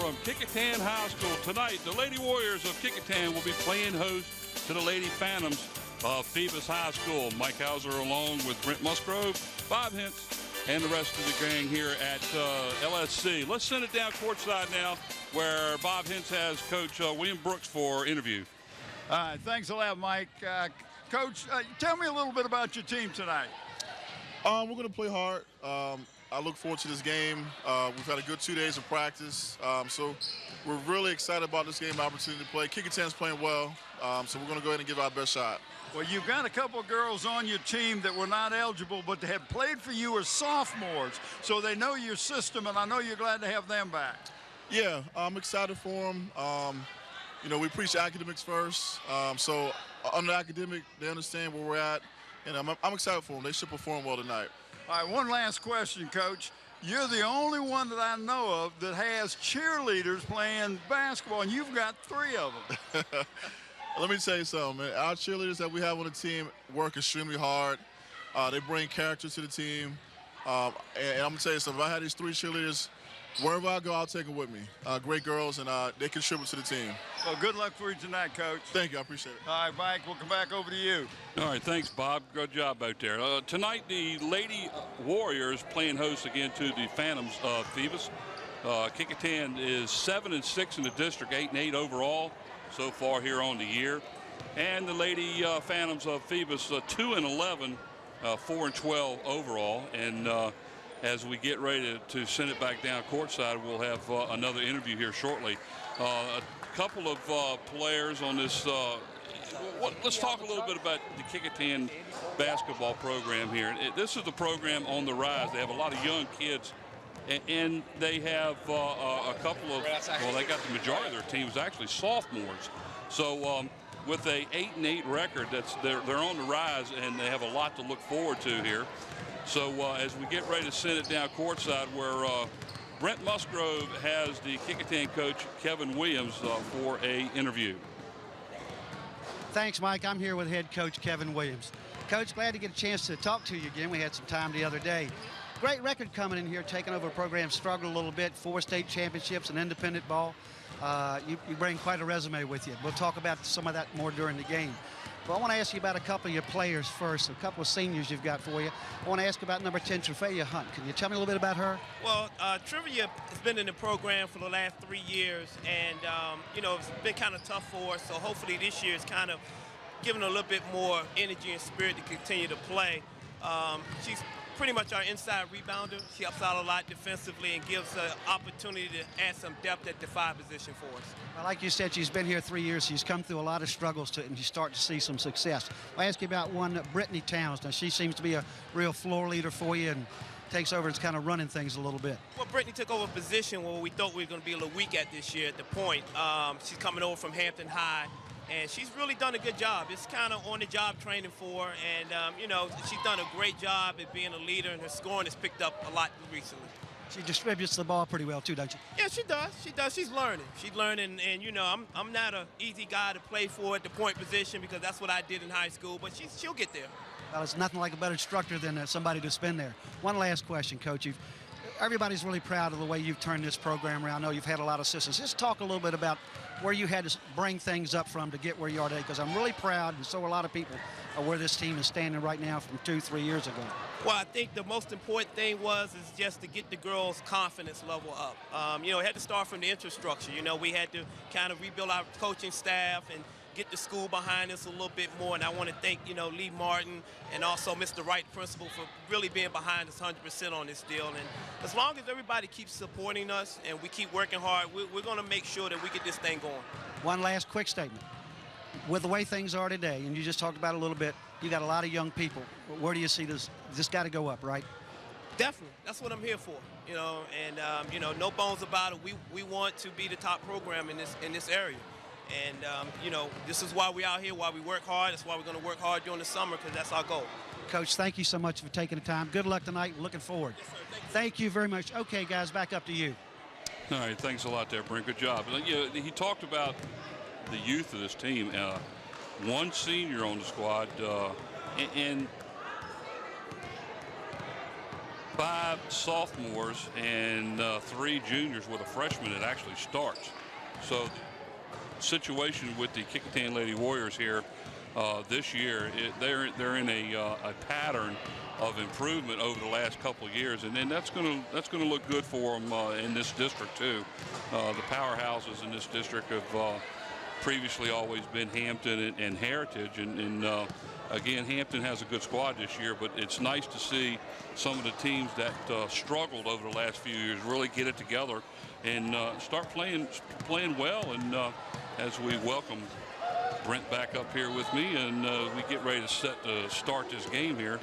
from Kecoughtan High School. Tonight, the Lady Warriors of Kecoughtan will be playing host to the Lady Phantoms of Phoebus High School. Mike Hauser along with Brent Musgrove, Bob Hintz, and the rest of the gang here at LSC. Let's send it down courtside now where Bob Hintz has Coach William Brooks for interview. All right, thanks a lot, Mike. Coach, tell me a little bit about your team tonight. We're going to play hard. I look forward to this game. We've had a good 2 days of practice, so we're really excited about this game opportunity to play. Kecoughtan's playing well, so we're going to go ahead and give our best shot. Well, you've got a couple of girls on your team that were not eligible, but have played for you as sophomores, so they know your system, and I know you're glad to have them back. Yeah, I'm excited for them. You know, we preach academics first, so under academic, they understand where we're at, and I'm excited for them. They should perform well tonight. All right, one last question, Coach. You're the only one that I know of that has cheerleaders playing basketball, and you've got 3 of them. Let me tell you something, man. Our cheerleaders that we have on the team work extremely hard. They bring character to the team. And I'm going to tell you something. If I had these 3 cheerleaders, wherever I go, I'll take them with me. Great girls, and they contribute to the team. Well, good luck for you tonight, Coach. Thank you. I appreciate it. All right, Mike, we'll come back over to you. All right, thanks, Bob. Good job out there. Tonight, the Lady Warriors playing host again to the Phantoms of Phoebus. Kecoughtan is 7-6 in the district, 8-8 overall so far here on the year. And the Lady Phantoms of Phoebus, 2-11, 4-12 overall. And as we get ready to send it back down courtside, we'll have another interview here shortly. A couple of players on this. Let's talk a little bit about the Kecoughtan basketball program here. This is the program on the rise. They have a lot of young kids, and they have a couple of, well, they got the majority of their teams actually sophomores. So with a 8-8 record, they're on the rise, and they have a lot to look forward to here. So as we get ready to send it down courtside, where Brent Musgrove has the Kecoughtan coach Kevin Williams for a interview. Thanks, Mike. I'm here with head coach Kevin Williams. Coach, glad to get a chance to talk to you again. We had some time the other day. Great record coming in here, taking over a program, struggled a little bit, 4 state championships and independent ball. You bring quite a resume with you. We'll talk about some of that more during the game. But I want to ask you about a couple of your players first, a couple of seniors you've got for you. I want to ask about number 10, Trevia Hunt. Can you tell me a little bit about her? Well, Trevia has been in the program for the last 3 years, and, you know, it's been kind of tough for us, so hopefully this year is kind of giving her a little bit more energy and spirit to continue to play. She's pretty much our inside rebounder. She helps out a lot defensively and gives an opportunity to add some depth at the 5 position for us. Well, like you said, she's been here 3 years. She's come through a lot of struggles, and you start to see some success. I'll ask you about one, Brittany Towns. Now, she seems to be a real floor leader for you and takes over and is kind of running things a little bit. Well, Brittany took over a position where we thought we were going to be a little weak at this year at the point. She's coming over from Hampton High, and she's really done a good job. It's kind of on-the-job training for her, and, you know, she's done a great job at being a leader, and her scoring has picked up a lot recently. She distributes the ball pretty well, too, don't you? Yeah, she does. She does. She's learning. She's learning, and, you know, I'm not an easy guy to play for at the point position because that's what I did in high school, but she'll get there. Well, it's nothing like a better instructor than somebody to spin there. One last question, Coach. Everybody's really proud of the way you've turned this program around. I know you've had a lot of assistants. Just talk a little bit about where you had to bring things up from to get where you are today, because I'm really proud, and so are a lot of people, of where this team is standing right now from 2-3 years ago. Well, I think the most important thing is just to get the girls' confidence level up. You know, it had to start from the infrastructure. You know, we had to kind of rebuild our coaching staff and get the school behind us a little bit more, and I want to thank, you know, Lee Martin and also Mr. Wright, principal, for really being behind us 100% on this deal. And as long as everybody keeps supporting us and we keep working hard, we're going to make sure that we get this thing going. One last quick statement. With the way things are today, and you just talked about it a little bit, you got a lot of young people. Where do you see this? This got to go up, right? Definitely. That's what I'm here for, you know, and, you know, no bones about it. We want to be the top program in this area. And, you know, this is why we're out here, why we work hard. That's why we're going to work hard during the summer, because that's our goal. Coach, thank you so much for taking the time. Good luck tonight. Looking forward. Yes, sir. Thank you very much. Okay, guys, back up to you. All right, thanks a lot there, Brent. Good job. He talked about the youth of this team. One senior on the squad, and 5 sophomores and 3 juniors with a freshman that actually starts. So situation with the Kecoughtan Lady Warriors here this year, they're in a pattern of improvement over the last couple of years, and then that's going to look good for them in this district too. The powerhouses in this district have previously always been Hampton and Heritage, and again, Hampton has a good squad this year, but it's nice to see some of the teams that struggled over the last few years really get it together and start playing well. And as we welcome Brent back up here with me, and we get ready to start this game here.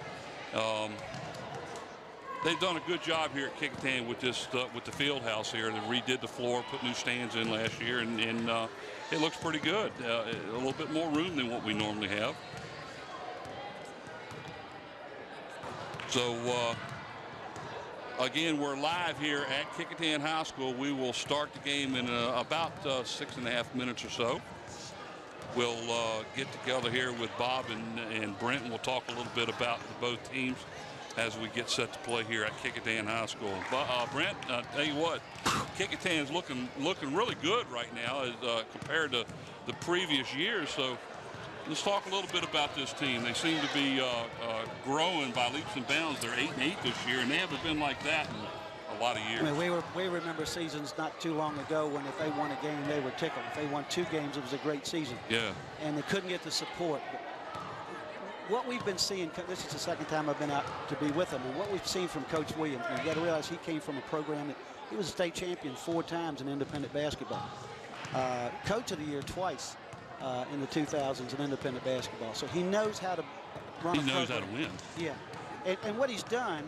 They've done a good job here at Kecoughtan with this with the field house here. They redid the floor, put new stands in last year, and it looks pretty good. A little bit more room than what we normally have. So again, we're live here at Kecoughtan High School. We will start the game in about 6.5 minutes or so. We'll get together here with Bob and Brent, and we'll talk a little bit about both teams as we get set to play here at Kecoughtan High School. Brent, I'll tell you what, Kecoughtan's looking really good right now as compared to the previous years. So let's talk a little bit about this team. They seem to be growing by leaps and bounds. They're 8-8 this year, and they haven't been like that in a lot of years. I mean, we remember seasons not too long ago when if they won a game, they were tickled. If they won 2 games, it was a great season. Yeah. And they couldn't get the support. But what we've been seeing, this is the second time I've been out to be with them, and what we've seen from Coach Williams, you got to realize he came from a program that he was a state champion 4 times in independent basketball. Coach of the year twice in the 2000s in independent basketball. So he knows how to run a program. He knows how to win. Yeah. And what he's done,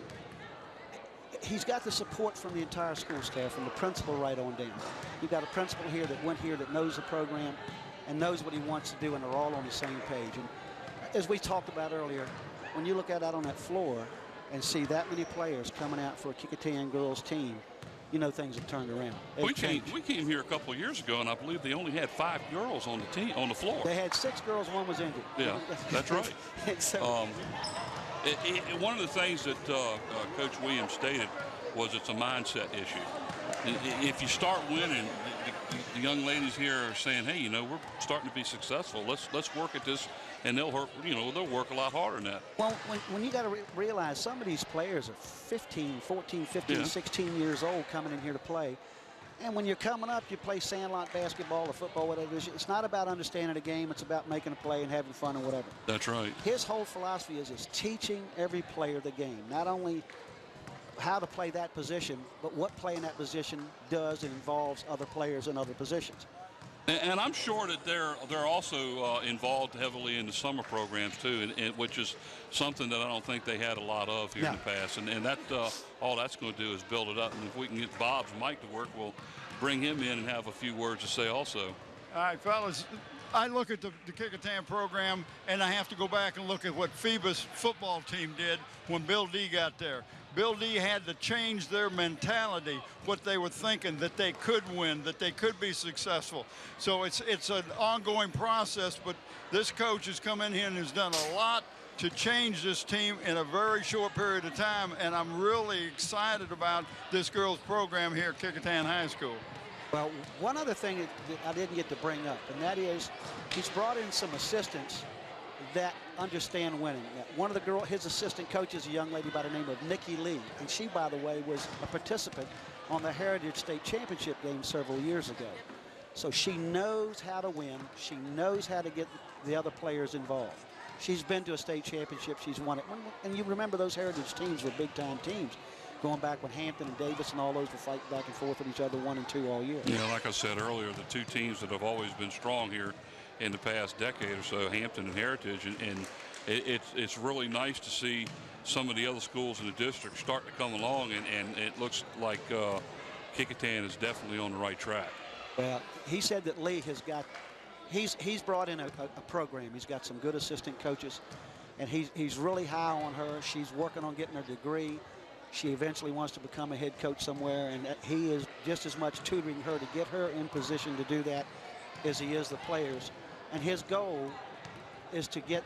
he's got the support from the entire school staff, from the principal right on down. You've got a principal here that went here that knows the program and knows what he wants to do, and they're all on the same page. And as we talked about earlier, when you look out on that floor and see that many players coming out for a Kecoughtan girls team, you know things have turned around. We came here a couple of years ago, and I believe they only had 5 girls on the floor. They had 6 girls, 1 was injured. Yeah, that's right. So, one of the things that Coach Williams stated was it's a mindset issue. If you start winning, the young ladies here are saying, hey, we're starting to be successful. Let's work at this, and they'll work a lot harder than that. Well, when you got to realize some of these players are 14, 15, 16 years old coming in here to play. And when you're coming up, you play sandlot basketball or football, whatever it is. It's not about understanding the game. It's about making a play and having fun and whatever. That's right. His whole philosophy is teaching every player the game, not only how to play that position, but what playing that position does and involves other players in other positions. And I'm sure that they're also involved heavily in the summer programs too, which is something that I don't think they had a lot of here in the past. And that all that's going to do is build it up. And if we can get Bob's mic to work, we'll bring him in and have a few words to say also. All right, fellas, I look at the Kecoughtan program, and I have to go back and look at what Phoebus football team did when Bill D got there. Bill D had to change their mentality, what they were thinking, that they could win, that they could be successful. So it's an ongoing process, but this coach has come in here and has done a lot to change this team in a very short period of time, and I'm really excited about this girls program here at Kecoughtan High School. Well, one other thing that I didn't get to bring up, and that is he's brought in some assistants that understand winning. One of his assistant coaches, a young lady by the name of Nikki Lee, and she, by the way, was a participant on the Heritage State Championship game several years ago. So she knows how to win. She knows how to get the other players involved. She's been to a state championship. She's won it. And you remember those Heritage teams were big-time teams, going back when Hampton and Davis and all those were fighting back and forth with each other 1 and 2 all year. Like I said earlier, the 2 teams that have always been strong here in the past decade or so, Hampton and Heritage, and it's really nice to see some of the other schools in the district start to come along, and it looks like Kecoughtan is definitely on the right track. Well, he said that Lee has got, he's brought in a program. He's got some good assistant coaches, and he's really high on her. She's working on getting her degree. She eventually wants to become a head coach somewhere, and he is just as much tutoring her to get her in position to do that as he is the players. And his goal is to get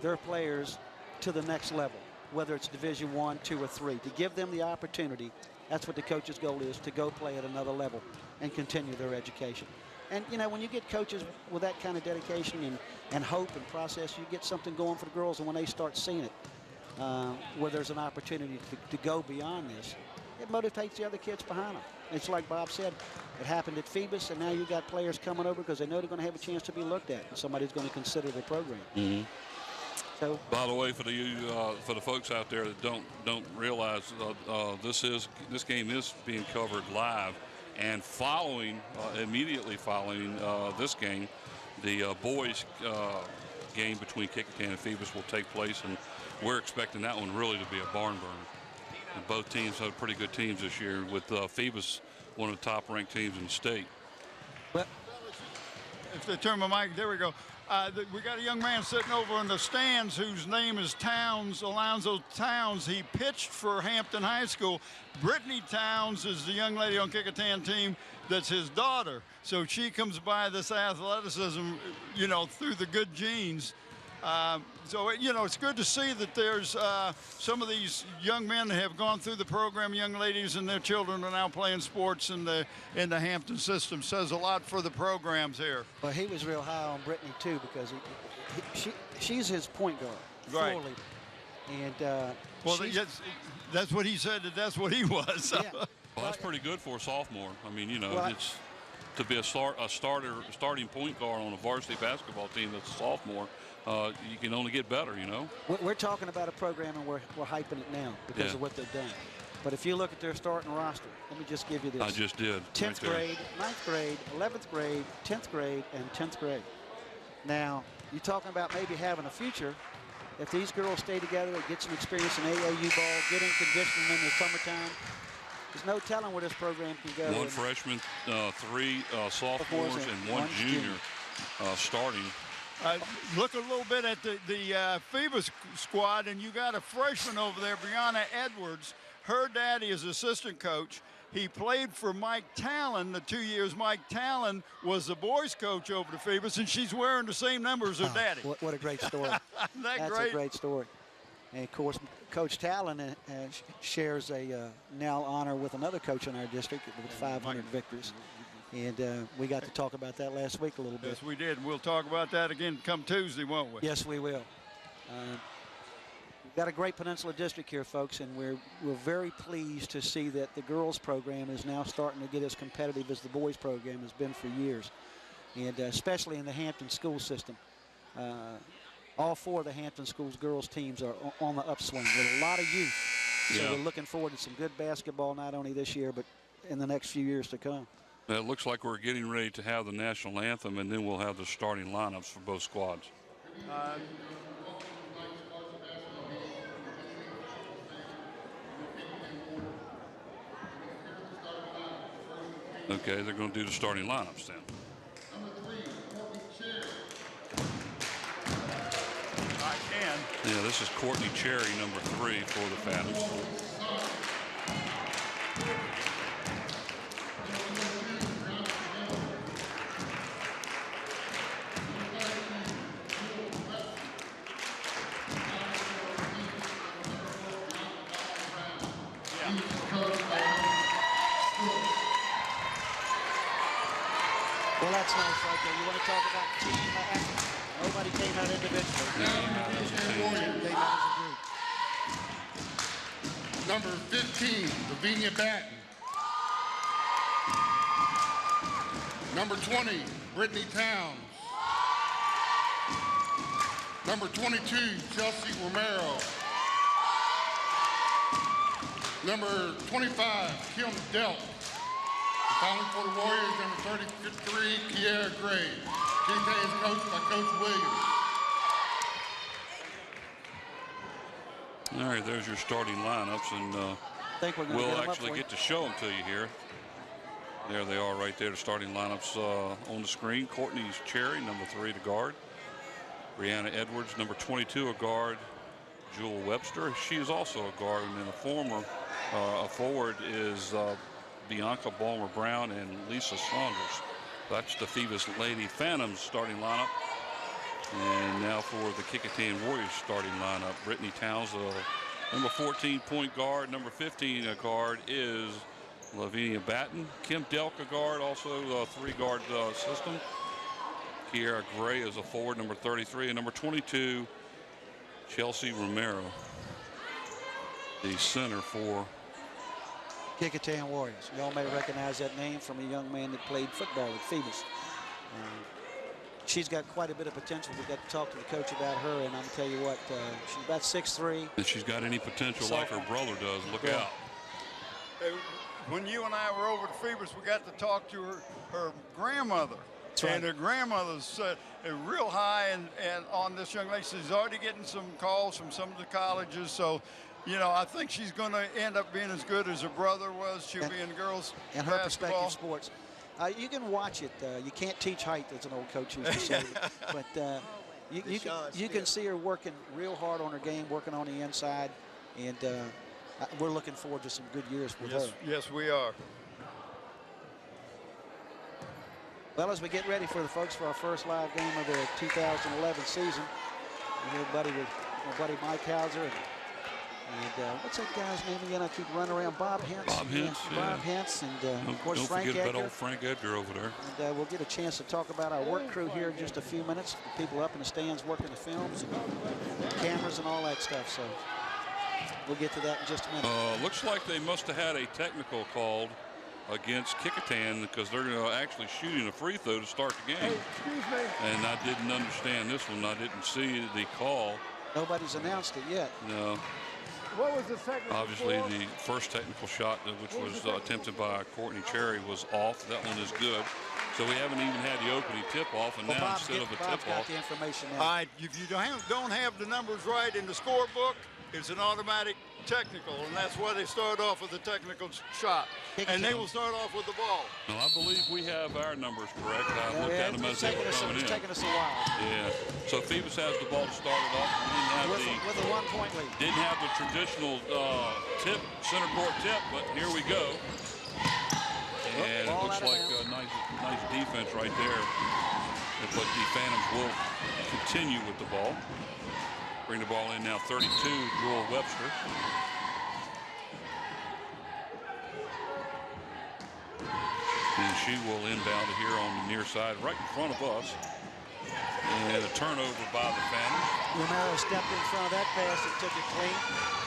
their players to the next level, whether it's Division I, II, or III, to give them the opportunity. That's what the coach's goal is, to go play at another level and continue their education. And, you know, when you get coaches with that kind of dedication and hope and process, you get something going for the girls. And when they start seeing it, where there's an opportunity to go beyond this, it motivates the other kids behind them. It's like Bob said, it happened at Phoebus, and now you got players coming over because they know they're going to have a chance to be looked at, and somebody's going to consider their program. Mm-hmm. So, by the way, for the folks out there that don't realize, this game is being covered live, and immediately following this game, the boys game between Kecoughtan and Phoebus will take place, and we're expecting that one really to be a barn burner. And both teams have pretty good teams this year, with Phoebus one of the top-ranked teams in the state. but If they turn my mic, there we go. We got a young man sitting over in the stands whose name is Towns, Alonzo Towns. He pitched for Hampton High School. Brittany Towns is the young lady on Kecoughtan team that's his daughter. So she comes by this athleticism, you know, through the good genes. So, you know, it's good to see that there's some of these young men that have gone through the program, young ladies and their children are now playing sports in the Hampton system. Says a lot for the programs here. Well, he was real high on Brittany, too, because she's his point guard, Right. floor leader. And Well, that's what he said, that's what he was. yeah. Well, that's pretty good for a sophomore. I mean, you know, Well, it's to be a starting point guard on a varsity basketball team that's a sophomore. You can only get better, you know. We're talking about a program, and we're hyping it now because of what they've done. But if you look at their starting roster, let me just give you this. I just did. 10th grade, 9th grade, 11th grade, 10th grade, and 10th grade. Now, you're talking about maybe having a future. If these girls stay together and get some experience in AAU ball, get in conditioning in the summertime, there's no telling where this program can go. One freshman, 3 sophomores, and one junior starting. Look a little bit at the Phoebus squad, and you got a freshman over there, Brianna Edwards. Her daddy is assistant coach. He played for Mike Talon the 2 years. Mike Talon was the boys coach over to Phoebus, and she's wearing the same number as her daddy. What a great story. That's great? a great story. And, of course, Coach Talon shares a now honor with another coach in our district with 500 victories. And we got to talk about that last week a little bit. Yes, we did. We'll talk about that again come Tuesday, won't we? Yes, we will. We've got a great Peninsula District here, folks, and we're very pleased to see that the girls program is now starting to get as competitive as the boys program has been for years, and especially in the Hampton school system. All 4 of the Hampton Schools girls teams are on the upswing with a lot of youth. So we're looking forward to some good basketball, not only this year, but in the next few years to come. It looks like we're getting ready to have the national anthem, and then we'll have the starting lineups for both squads. Okay, they're going to do the starting lineups then. I can. Yeah, this is Courtney Cherry, number 3 for the Phantoms. Well, that's nice right there. You want to talk about team effort. Nobody came out individually. They came out as a group. Number 15, Lavinia Batten. Number 20, Brittany Towns. Number 22, Chelsea Romero. Number 25, Kim Delp. Finally for the Warriors, number 33, Kiera Gray. Kecoughtan is coached by Coach Williams. All right, there's your starting lineups, and we'll actually get to show them to you here. There they are right there, the starting lineups on the screen. Courtney's Cherry, number 3 to guard. Brianna Edwards, number 22, a guard. Jewel Webster, she is also a guard, and then a forward is Bianca Balmer-Brown and Lisa Saunders. That's the Phoebus Lady Phantoms starting lineup. And now for the Kecoughtan Warriors starting lineup. Brittany Towns, Number 14 point guard. Number 15 guard is Lavinia Batten. Kim Delka guard, also 3-guard system. Kiera Gray is a forward, number 33, and number 22, Chelsea Romero, the center for Kecoughtan Warriors. Y'all may recognize that name from a young man that played football with Phoebus. She's got quite a bit of potential. We got to talk to the coach about her, and I'm gonna tell you what, she's about 6'3". If she's got any potential like her brother does, look out. When you and I were over to Phoebus, we got to talk to her grandmother. That's right. And her grandmother's real high and on this young lady. She's already getting some calls from some of the colleges. So, you know, I think she's going to end up being as good as her brother was. She'll be in girls and her basketball. prospective sports. You can watch it. You can't teach height, as an old coach used to say. But you can see her working real hard on her game, working on the inside. And we're looking forward to some good years with her. Yes, we are. Well, as we get ready for the folks for our first live game of the 2011 season, we're here with my buddy Mike Hauser and what's that guy's name again? I keep running around. Bob Hentz. Bob Hentz, yeah. Bob Hentz, and of course don't Frank forget Edgar. about old Frank Edgar over there. And we'll get a chance to talk about our work crew here in just a few minutes. The people up in the stands working the films and cameras and all that stuff. So we'll get to that in just a minute. Looks like they must have had a technical called against Kecoughtan because they're actually shooting a free throw to start the game. Hey, excuse me. And I didn't understand this one. I didn't see the call. Nobody's announced it yet. No. What was the technical Obviously, for? the first technical shot, which was attempted by Courtney Cherry, was off. That one is good. So we haven't even had the opening tip-off, and Well, now Bob's instead of a got tip-off, the information now. All right, if you don't have the numbers right in the scorebook, it's an automatic technical, and that's why they start off with a technical shot. And they will start off with the ball. well, I believe we have our numbers correct. I looked at them as they were coming It's in. taking us a while. Yeah. So Phoebus has the ball to start it off. With a 1-point lead. Didn't have the traditional center court tip, but here we go. And it ball looks out of like a nice defense right there. But the Phantoms will continue with the ball. Bring the ball in now, 32, Joel Webster. And she will inbound it here on the near side, right in front of us. And a turnover by the Phantoms. Romero stepped in front of that pass and took it clean.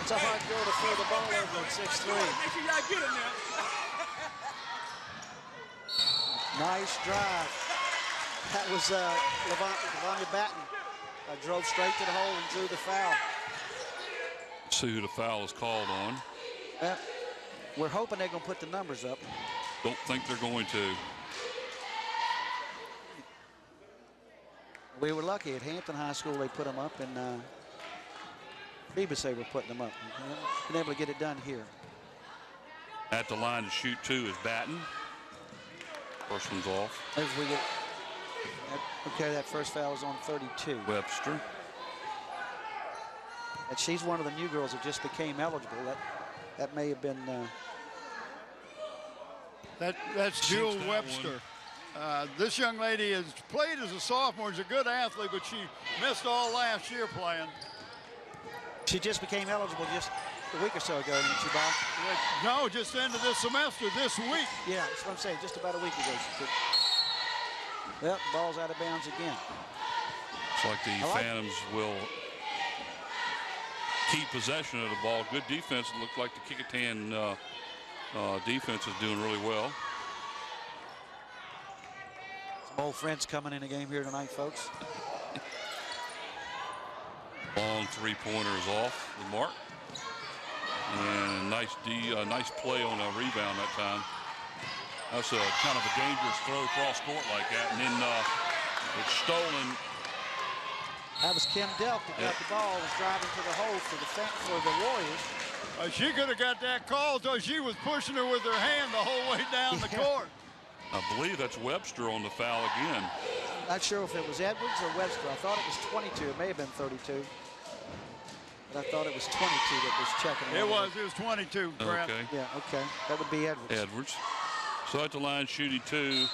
It's a hard goal to throw the ball over at 6'3". Make sure y'all get him now. Nice drive. That was Lavinia Batten. Drove straight to the hole and drew the foul. See who the foul is called on. We're hoping they're going to put the numbers up. Don't think they're going to. We were lucky at Hampton High School. They put them up, and Phoebus they were putting them up. Been able to get it done here. At the line to shoot two is Batten. First one's off. As we get, okay, that first foul is on 32. Webster. And she's one of the new girls that just became eligible. That may have been. That's Jewel Webster. This young lady has played as a sophomore. She's a good athlete, but she missed all last year playing. She just became eligible just a week or so ago, didn't she, Bob? No, just into this semester, this week. Yeah, that's what I'm saying. Just about a week ago. Well, ball's out of bounds again. It's like the Phantoms will keep possession of the ball. Good defense. It looked like the Kecoughtan defense is doing really well. Some old friends coming in the game here tonight, folks. Long three-pointer is off the mark. And nice play on a rebound that time. That's a kind of a dangerous throw cross court like that. And then it's stolen. That was Kim Delk that got the ball, was driving to the hole for the Warriors. She could have got that call, so she was pushing her with her hand the whole way down the court. I believe that's Webster on the foul again. Not sure if it was Edwards or Webster. I thought it was 22. It may have been 32. But I thought it was 22 that was checking. It was 22, Brad. Okay. Yeah, okay. That would be Edwards. Edwards. So at the line shooting two.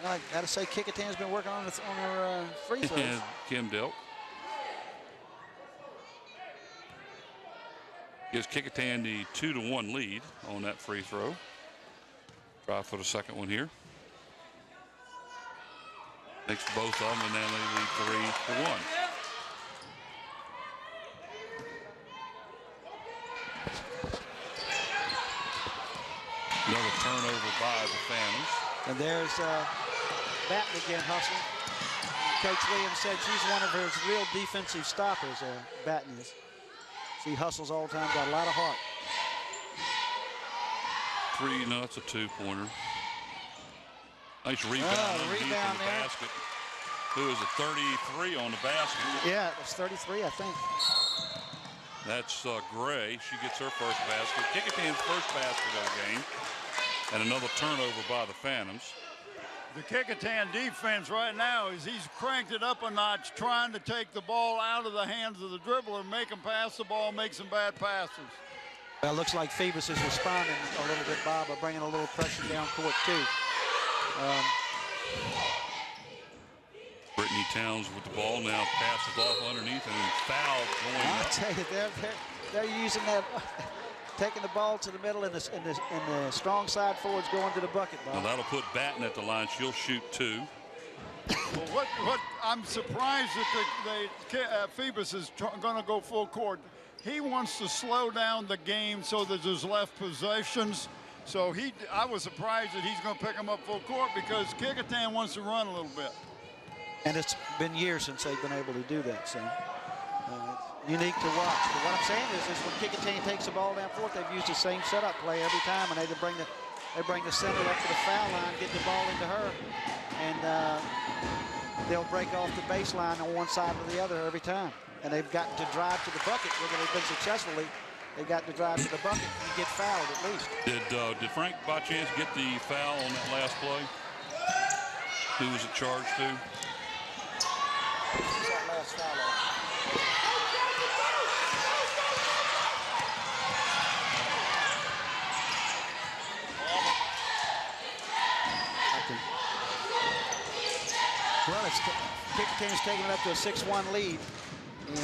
Well, I got to say, Kecoughtan's been working on her free throws. And Kim Delk. Gives Kecoughtan the 2-1 lead on that free throw. Try for the second one here. Makes both of them, and then they lead 3-1. Another turnover by the Phantoms. And there's Batten again, Hustle. Coach Williams said she's one of his real defensive stoppers, Batten is. She hustles all the time, got a lot of heart. No, it's a 2-pointer. Nice rebound underneath in the basket. Who is a 33 on the basket? Yeah, it's 33, I think. That's Gray. She gets her first basket. Kecoughtan's first basket of the game. And another turnover by the Phantoms. The Kecoughtan defense right now is he's cranked it up a notch, trying to take the ball out of the hands of the dribbler, make him pass the ball, make some bad passes. Well, it looks like Phoebus is responding a little bit, Bob, by bringing a little pressure down court, too. Brittany Towns with the ball now, passes off underneath and fouled going I'll up. tell you, they're using that, taking the ball to the middle, and the strong side forwards going to the bucket, Bob. Now that'll put Batten at the line. She'll shoot 2. Well, what I'm surprised that Phoebus is going to go full court. He wants to slow down the game so that there's left possessions. So I was surprised that he's going to pick him up full court because Kecoughtan wants to run a little bit. And it's been years since they've been able to do that, so unique to watch. But what I'm saying is when Kecoughtan takes the ball down court, they've used the same setup play every time, and they bring the center up to the foul line, get the ball into her, and they'll break off the baseline on one side or the other every time. And they've got to drive to the bucket, whether they've been successfully. They got to drive to the bucket and get fouled at least. Did Frank by chance get the foul on that last play? Who was it charged to? Who's that last foul on? Well, Kecoughtan's taking it up to a 6-1 lead. And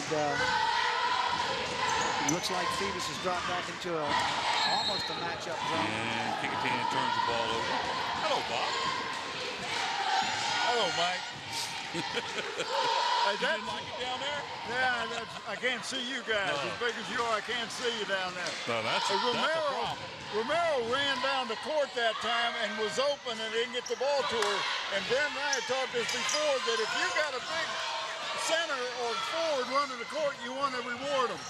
it looks like Phoebus has dropped back into almost a matchup zone. And Kecoughtan turns the ball over. Hello, Bob. Hello, Mike. Hey, you like it down there? Yeah, I can't see you guys. As big as you are, I can't see you down there. No, that's a problem. Romero ran down the court that time and was open and didn't get the ball to her. And Ben and I had talked this before that if you got a big center or forward running the court, you want to reward them.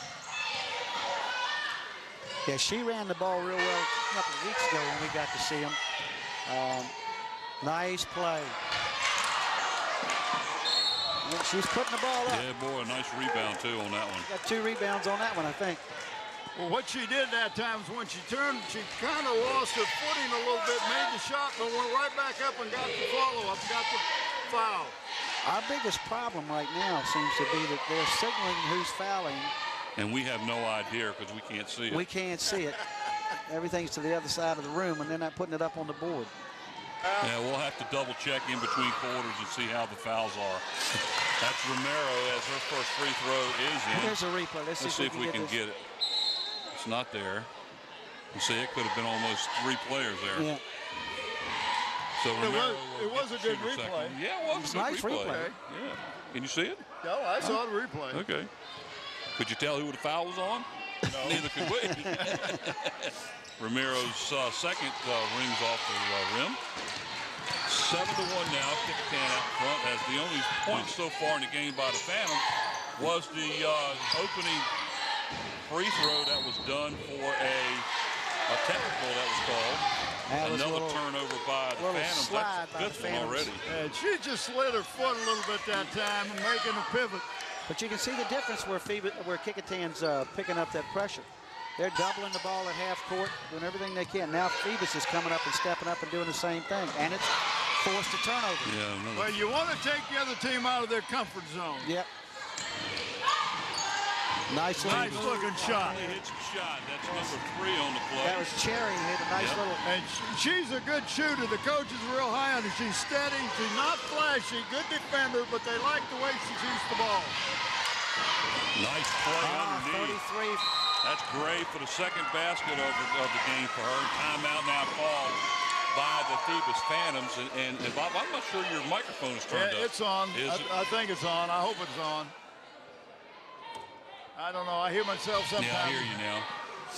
Yeah, she ran the ball real well a couple of weeks ago when we got to see them. Nice play. And she's putting the ball up. Yeah, boy, a nice rebound, too, on that one. Got 2 rebounds on that one, I think. Well, what she did that time is when she turned, she kind of lost her footing a little bit, made the shot, but went right back up and got the follow-up, got the foul. Our biggest problem right now seems to be that they're signaling who's fouling. And we have no idea because we can't see it. We can't see it. Everything's to the other side of the room, and they're not putting it up on the board. Yeah, we'll have to double check in between quarters and see how the fouls are. That's Romero as her first free throw is in. There's a replay. Let's see if we can get it. It's not there. You see, it could have been almost 3 players there. Yeah. So Romero it was a good replay. Yeah, it was a nice good replay. Yeah. Can you see it? No, I saw the replay. Okay. Could you tell who the foul was on? No. Neither could we. Romero's second rings off the rim. 7-1 now. Kecoughtan out front as the only point so far in the game by the Phantom was the opening free throw that was done for a technical that was called. Another turnover by the Phantoms. That's the 5th one already. Yeah, she just slid her foot a little bit that time and making a pivot. But you can see the difference where Kecoughtan's picking up that pressure. They're doubling the ball at half court, doing everything they can. Now Phoebus is coming up and stepping up and doing the same thing. And it's forced a turnover. Yeah, well, you want to take the other team out of their comfort zone. Yep. Nice looking shot. Hits a shot. That's number 3 on the play. That was Cherry. Hit a nice little. And she's a good shooter. The coach is real high on her. She's steady. She's not flashy. Good defender, but they like the way she shoots the ball. Nice play underneath. 33 That's Gray for the second basket of the game for her. Timeout now called by the Phoebus Phantoms. And Bob, I'm not sure your microphone is turned up. It's on. I think it's on. I hope it's on. I don't know. I hear myself sometimes. Yeah, I hear you now.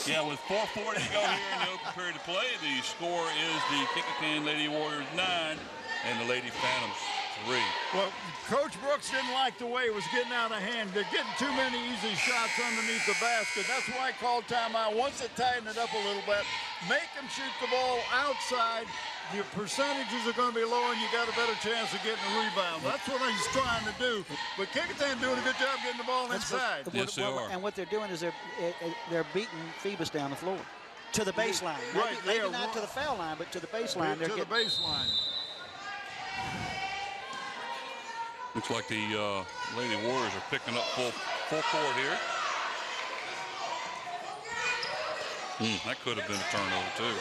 Yeah, with 4:40 to go here in the open period of play, the score is the Kecoughtan Lady Warriors 9 and the Lady Phantoms 3. Well, Coach Brooks didn't like the way it was getting out of hand. They're getting too many easy shots underneath the basket. That's why I called timeout. Once they tighten it up a little bit, make them shoot the ball outside. Your percentages are going to be lower, and you got a better chance of getting a rebound. That's what he's trying to do. But Kecoughtan doing a good job getting the ball inside. Yes, they are. And what they're doing is they're beating Phoebus down the floor to the baseline. Right, Maybe not to the foul line, but to the baseline. To the baseline. Looks like the Lady Warriors are picking up full court here. That could have been a turnover, too.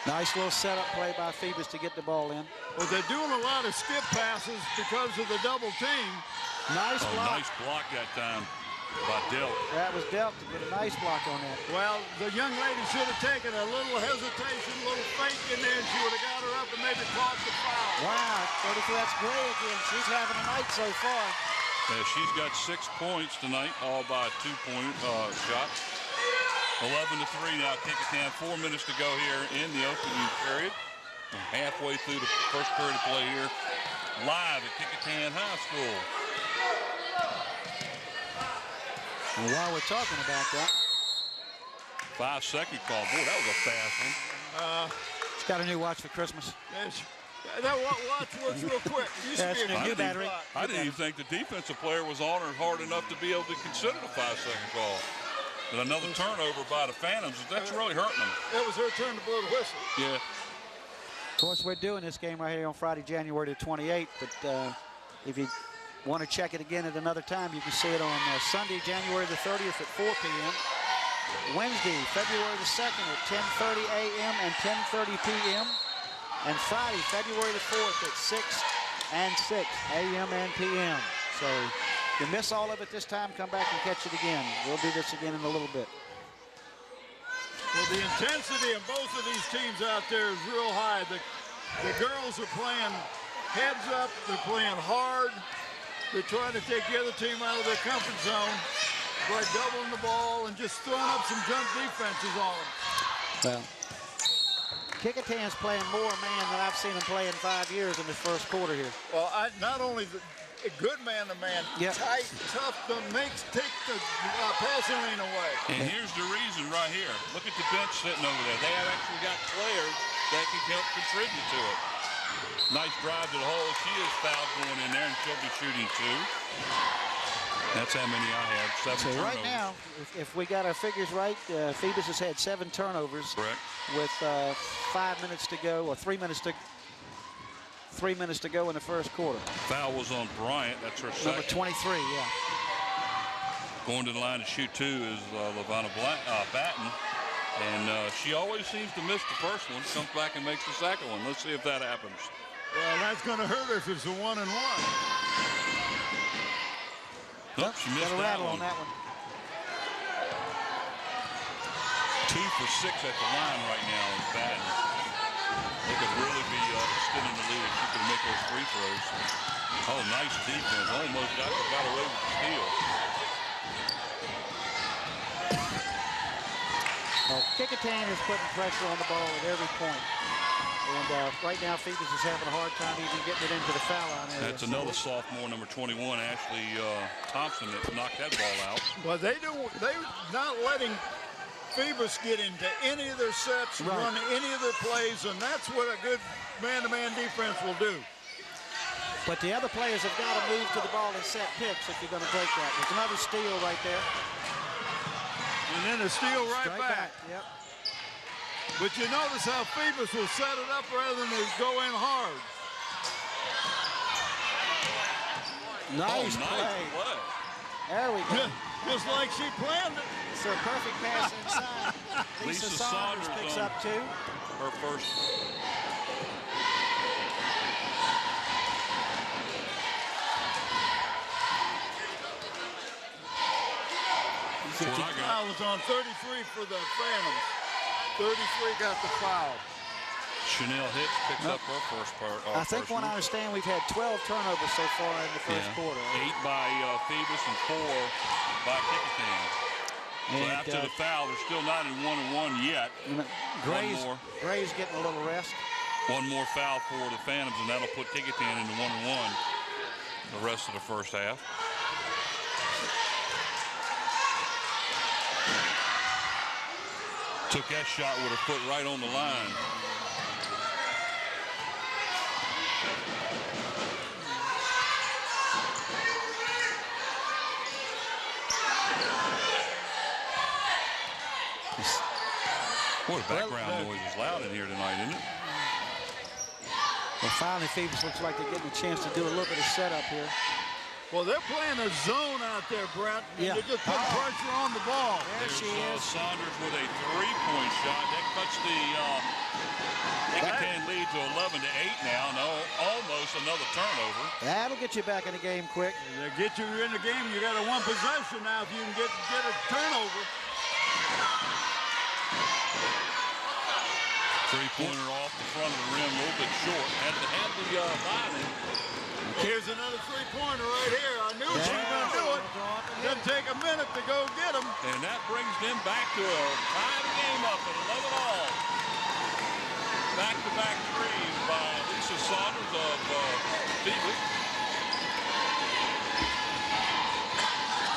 Nice little setup play by Phoebus to get the ball in. Well, they're doing a lot of skip passes because of the double team. Nice block. Nice block that time by Delt. That was Delt to get a nice block on that. Well, the young lady should have taken a little hesitation, a little fake in there, and she would have got her up and maybe caught the foul. Wow, 34, that's Gray again. She's having a night so far. Yeah, she's got 6 points tonight, all by a 2-point shot. 11-3 now, Kecoughtan. 4 minutes to go here in the opening period. Halfway through the first period of play here, live at Kecoughtan High School. And while we're talking about that, 5-second call. Boy, that was a fast one. it's got a new watch for Christmas. That watch works real quick. That's a new battery. I didn't even think the defensive player was on her hard enough to be able to consider the 5-second call. And another turnover by the Phantoms. That's really hurting them. It was her turn to blow the whistle. Yeah. Of course, we're doing this game right here on Friday, January the 28th. But if you want to check it again at another time, you can see it on Sunday, January the 30th at 4 p.m. Wednesday, February the 2nd at 10:30 a.m. and 10:30 p.m. And Friday, February the 4th at 6 and 6 a.m. and p.m. So if you miss all of it this time, come back and catch it again. We'll do this again in a little bit. Well, the intensity of both of these teams out there is real high. The girls are playing heads up. They're playing hard. They're trying to take the other team out of their comfort zone by doubling the ball and just throwing up some jump defenses on them. Well, Kecoughtan's playing more man than I've seen him play in 5 years in this first quarter here. Well, not only a good man-to-man, tight, tough, take the passing lane away. And here's the reason right here. Look at the bench sitting over there. They have actually got players that can help contribute to it. Nice drive to the hole. She is fouled going in there, and she'll be shooting 2. That's how many I have, 7 turnovers. Right now, if we got our figures right, Phoebus has had 7 turnovers. Correct. With 5 minutes to go, or 3 minutes to 3 minutes to go in the first quarter. Foul was on Bryant. That's her second. Number 23, yeah. Going to the line to shoot 2 is LaVonna Batten. And she always seems to miss the first one. Comes back and makes the second one. Let's see if that happens. Well, that's going to hurt her if it's a 1-and-1. Nope, she missed got a rattle on that one. 2 for 6 at the line right now is Batten. They could really be extending the lead if she could make those free throws. Oh, nice defense. Almost got away with the steal. Well, Kecoughtan is putting pressure on the ball at every point. And right now, Phoebus is having a hard time even getting it into the foul line area. That's another sophomore, number 21, Ashley Thompson, that knocked that ball out. Well, they're not letting Phoebus get into any of their sets, run any of their plays, and that's what a good man-to-man defense will do. But the other players have got to move to the ball and set picks if you're going to break that. There's another steal right there. And then a steal right back. Yep. But you notice how Phoebus will set it up rather than go in hard. Nice play. There we go. Just like she planned it. It's a perfect pass inside. Lisa Saunders picks up 2. Her first. That's what I got. Foul was on 33 for the Phantoms. 33 got the foul. Chanel Hicks picks up her first part. I think when I understand we've had 12 turnovers so far in the first quarter. 8 by Phoebus and 4 by Kecoughtan. So And, after the foul, they're still not in 1-1 yet. Gray's getting a little rest. One more foul for the Phantoms, and that'll put Kecoughtan into 1-1 the rest of the first half. Took that shot with her foot right on the line. Boy, the background noise is loud in here tonight, isn't it? Well, finally, Phoebus looks like they're getting a chance to do a little bit of setup here. Well, they're playing a zone out there, Brent. Yeah. They're just putting pressure on the ball. There she is. Saunders with a three-point shot. That cuts the Kecoughtan lead to 11-8 now. No, almost another turnover. That'll get you back in the game quick. They get you in the game. You got a one possession now if you can get a turnover. Three-pointer off the front of the rim, a little bit short. Had the line in. Here's another three-pointer right here. I knew she was going to do it. Doesn't take a minute to go get him. And that brings them back to a tie the game up at 11-all. Back-to-back threes by Lisa Saunders of Phoebus.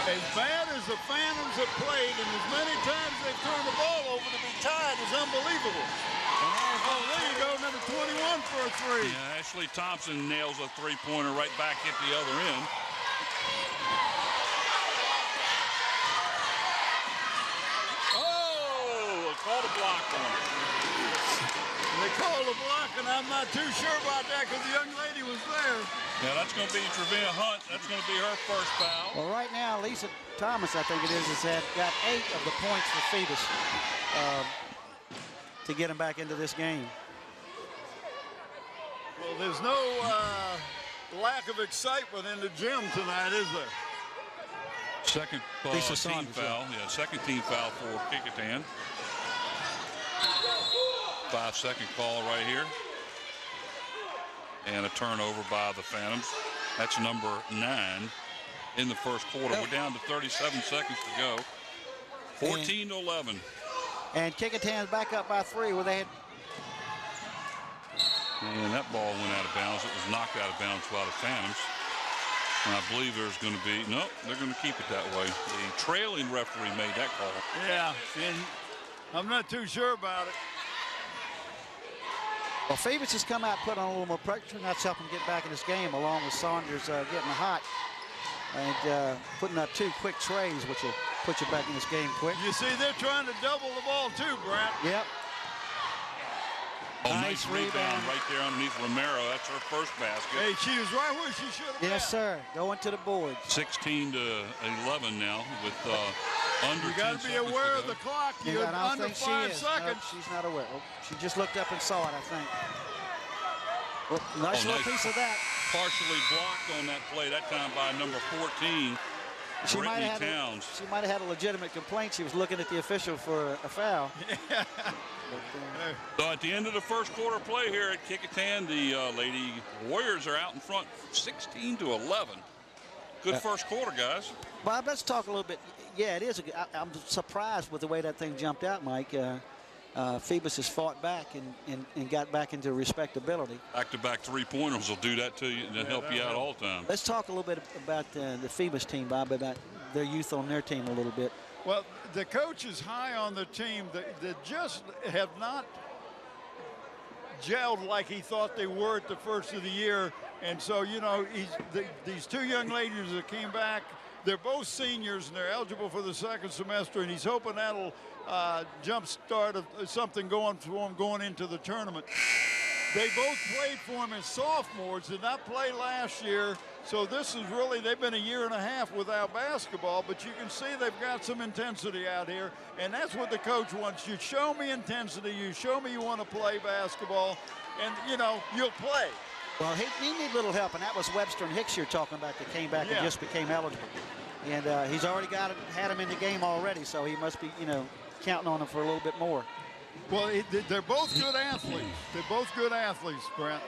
As bad as the Phantoms have played and as many times they've turned the ball over to be tied is unbelievable. Oh, there you go, number 21 for a three. Yeah, Ashley Thompson nails a three-pointer right back at the other end. Oh, called a block on it. They called a block, and I'm not too sure about that because the young lady was there. Yeah, that's going to be Trevina Hunt. That's going to be her first foul. Well, right now, Lisa Thomas, I think it is, has got 8 of the points for Phoebus to get him back into this game. Well, there's no lack of excitement in the gym tonight, is there? Second Lisa team Saunders, foul. Yeah, second team foul for Kecoughtan. 5-second call right here. And a turnover by the Phantoms. That's number 9 in the first quarter. We're down to 37 seconds to go. 14-11. And Kecoughtan's back up by 3 where they had. And that ball went out of bounds. It was knocked out of bounds by the Phantoms. And I believe there's going to be, nope, they're going to keep it that way. The trailing referee made that call. Yeah, and I'm not too sure about it. Well, Phoebus has come out, put on a little more pressure, and that's helping get back in this game, along with Saunders getting hot and putting up 2 quick trays, which will put you back in this game quick. You see, they're trying to double the ball too, Brent. Yep. Oh, nice rebound right there underneath Romero. That's her first basket. Hey, she was right where she should have been. Yes, sir. Going to the board. 16-11 now with under 10 seconds. You got to be aware of the clock. You're under 5 seconds. No, she's not aware. Oh, she just looked up and saw it, I think. Well, nice little piece of that. Partially blocked on that play, that time by number 14, She might Brittany have Towns. she might have had a legitimate complaint. She was looking at the official for a foul. So at the end of the first quarter play here at Kecoughtan, the Lady Warriors are out in front 16-11. Good first quarter, guys. Bob, let's talk a little bit. Yeah, it is. I'm surprised with the way that thing jumped out, Mike. Phoebus has fought back and got back into respectability. Back-to-back three-pointers will do that to you and help you out all the time. Let's talk a little bit about the Phoebus team, Bob, about their youth on their team a little bit. Well, the coach is high on the team that just have not gelled like he thought they were at the first of the year. And so, you know, these 2 young ladies that came back, they're both seniors and they're eligible for the second semester, and he's hoping that'll jumpstart something going for them going into the tournament. They both played for him as sophomores, did not play last year. So this is really, they've been a year and a half without basketball, but you can see they've got some intensity out here. And that's what the coach wants. You show me intensity, you show me you want to play basketball, and, you know, you'll play. Well, he need a little help, and that was Webster and Hicks you're talking about that came back and just became eligible. And he's already had him in the game already, so he must be, counting on him for a little bit more. Well, they're both good athletes. They're both good athletes, Brent.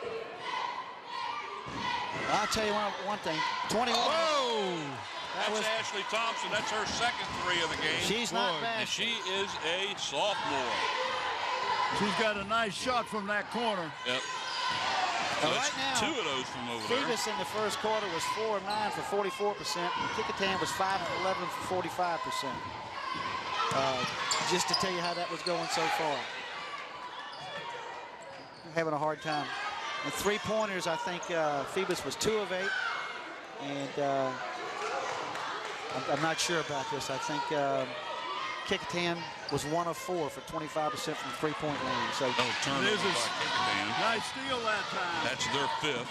I'll tell you one thing. 21. Whoa! That's Ashley Thompson. That's her second 3 of the game. She's not bad. And she is a sophomore. She's got a nice shot from that corner. Yep. So Right now, 2 of those from over there. Phoebus in the first quarter was 4 of 9 for 44%. And Kecoughtan was 5 of 11 for 45%. Just to tell you how that was going so far. I'm having a hard time. And 3-pointers, I think Phoebus was 2 of 8. And I'm not sure about this. I think Kecoughtan was 1 of 4 for 25% from the 3-point line. So turnover by Kecoughtan. Nice steal that time. That's their 5th.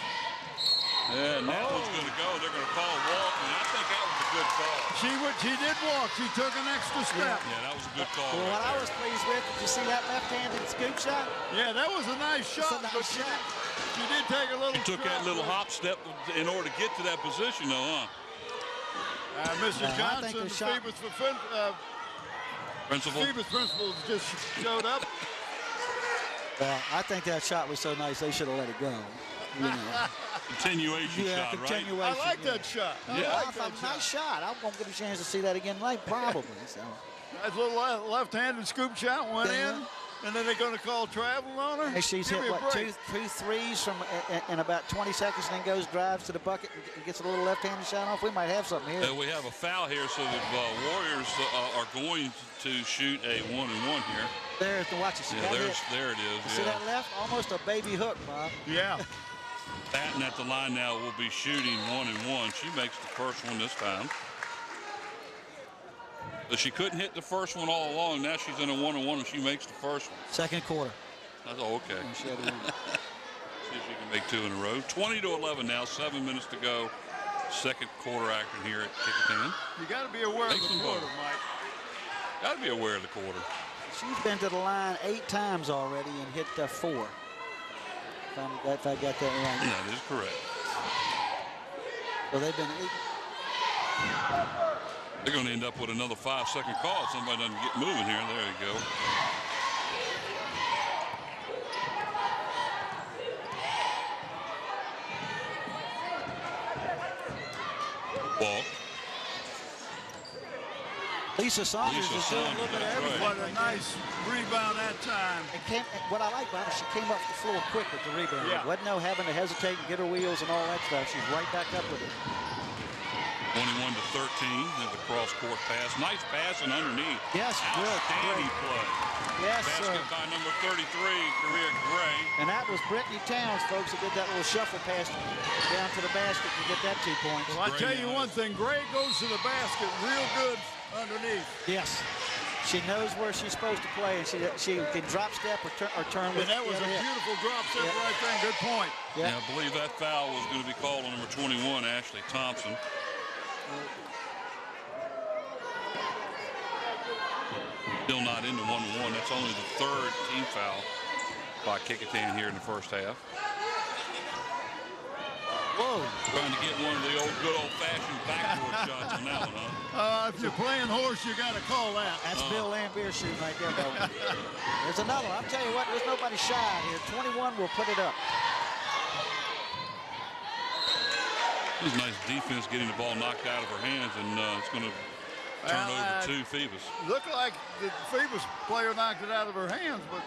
And that one's going to go. They're going to call a walk, and I think that was a good call. She did walk. She took an extra step. Yeah, that was a good call. Well, what I was pleased with, did you see that left-handed scoop shot? Yeah, that was a nice shot. That's a nice shot. She did take a little. She took that little hop step in order to get to that position, though, huh? Mr. Johnson, the Phoebus principal just showed up. Well, I think that shot was so nice they should have let it go. Continuation shot, continuation, right? I like that shot. Nice shot. I'm going to get a chance to see that again tonight, probably. So. Nice little left-handed scoop shot went in, and then they're going to call travel on her. Hey, she's hit, what, two threes from in about 20 seconds, and then goes, drives to the bucket, and gets a little left-handed shot off. We might have something here. We have a foul here, so the Warriors are going to shoot a 1-and-1 here. There's the watch it. There it is. See that left? Almost a baby hook, Bob. Yeah. Patton at the line now will be shooting 1-and-1. She makes the first one this time. But she couldn't hit the first one all along. Now she's in a 1-and-1 and she makes the first one. Second quarter. Oh, okay. See if she can make 2 in a row. 20-11 now, 7 minutes to go. Second quarter action here at Kecoughtan. You got to be aware of the quarter, Mike. Got to be aware of the quarter. She's been to the line 8 times already and hit 4. If I got that right. That is correct. So they've been 8. They're going to end up with another 5-second call if somebody doesn't get moving here. There you go. Walk. Lisa Saunders is doing a little bit of everything. What a nice rebound that time. What I like about her, she came off the floor quick with the rebound. Yeah. Wasn't no having to hesitate and get her wheels and all that stuff. She's right back up with it. 21-13. There's a cross-court pass. Nice passing underneath. Yes, good. Outstanding play. Yes, Basket sir. by number 33, Career Gray. And that was Brittany Towns, folks, that did that little shuffle pass down to the basket to get that 2 points. Well, I tell you one thing, Gray goes to the basket real good underneath. Yes. She knows where she's supposed to play, and she can drop step or turn with. And that was a beautiful drop step right there. Good point. Yeah, I believe that foul was going to be called on number 21, Ashley Thompson. Still not into 1-1. That's only the 3rd team foul by Kecoughtan here in the first half. Whoa. Trying to get one of the good old-fashioned backboard shots on that one, huh? If you're playing horse, you got to call that. That's Bill Lambier shooting right there, though. There's another one. I'll tell you what, there's nobody shy here. 21 will put it up. It was nice defense getting the ball knocked out of her hands, and it's going to turn over to Phoebus. Looked like the Phoebus player knocked it out of her hands, but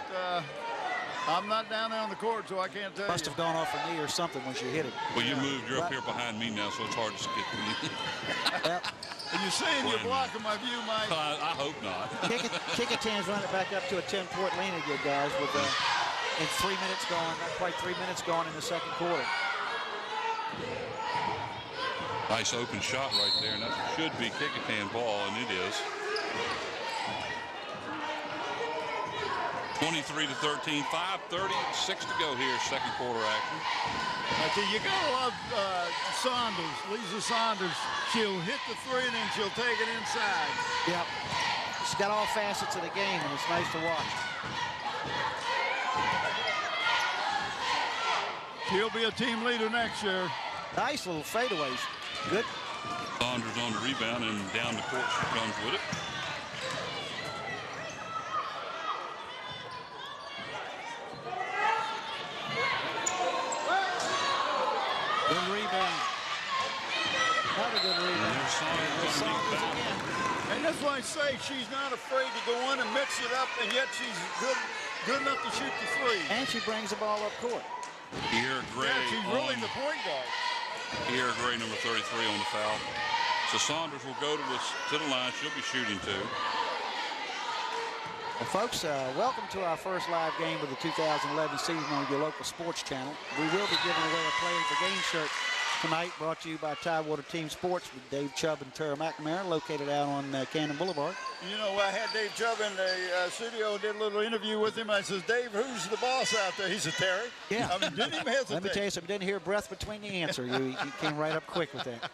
I'm not down there on the court, so I can't tell you. Must have gone off her knee or something when she hit it. Well, you moved. You're up here behind me now, so it's hard to skip me. Well, are you saying you're blocking my view, Mike? I hope not. Kecoughtan's running it back up to a 10-point lead again, guys, with in 3 minutes gone, not quite 3 minutes gone in the second quarter. Nice open shot right there, and that should be Kecoughtan ball, and it is. 23-13, 5:36 to go here, second quarter action. You gotta love Saunders, Lisa Saunders. She'll hit the 3 and then she'll take it inside. Yep. She's got all facets of the game, and it's nice to watch. She'll be a team leader next year. Nice little fadeaways. Good. Saunders on the rebound, and down the court she comes with it. Good rebound. Another good rebound. And Saunders again. And that's why I say she's not afraid to go in and mix it up, and yet she's good enough to shoot the three. And she brings the ball up court. Kiera Gray. Yeah, she's really the point guard. Kiera Gray, number 33, on the foul. So Saunders will go to the line. She'll be shooting 2. Well, folks, welcome to our first live game of the 2011 season on your local sports channel. We will be giving away a Play of the Game shirt tonight, brought to you by Tidewater Team Sports with Dave Chubb and Tara McNamara, located out on Cannon Boulevard. You know, I had Dave Chubb in the studio, did a little interview with him. I says, Dave, who's the boss out there? He said, Terry. Yeah. I mean, didn't even hesitate. Let me tell you something, didn't hear a breath between the answer. You came right up quick with that.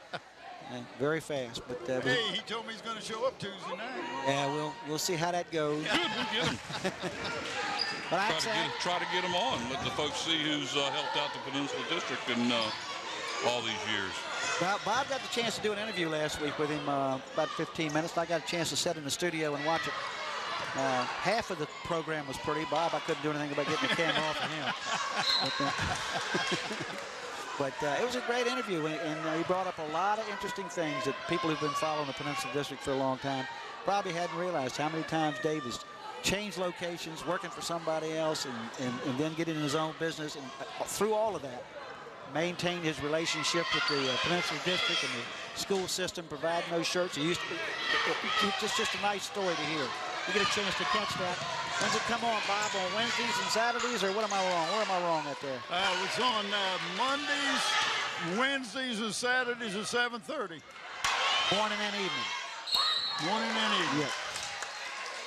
Very fast. But hey, he told me he's going to show up Tuesday night. Yeah, we'll see how that goes. Good, we'll get him. But try to get them on. Let the folks see who's helped out the Peninsula District in all these years. Well, Bob got the chance to do an interview last week with him about 15 minutes. I got a chance to sit in the studio and watch it. Half of the program was pretty. Bob, I couldn't do anything about getting the camera off of him. But it was a great interview, and he brought up a lot of interesting things that people who've been following the Peninsula District for a long time probably hadn't realized how many times Dave has changed locations, working for somebody else, and then getting in his own business, and through all of that, maintained his relationship with the Peninsula District and the school system, providing those shirts. It used to be just a nice story to hear. You get a chance to catch that. When's it come on, Bob? On Wednesdays and Saturdays, or what am I wrong? Where am I wrong out there? It's on Mondays, Wednesdays, and Saturdays at 7:30. Morning and evening. Morning and evening. Yeah.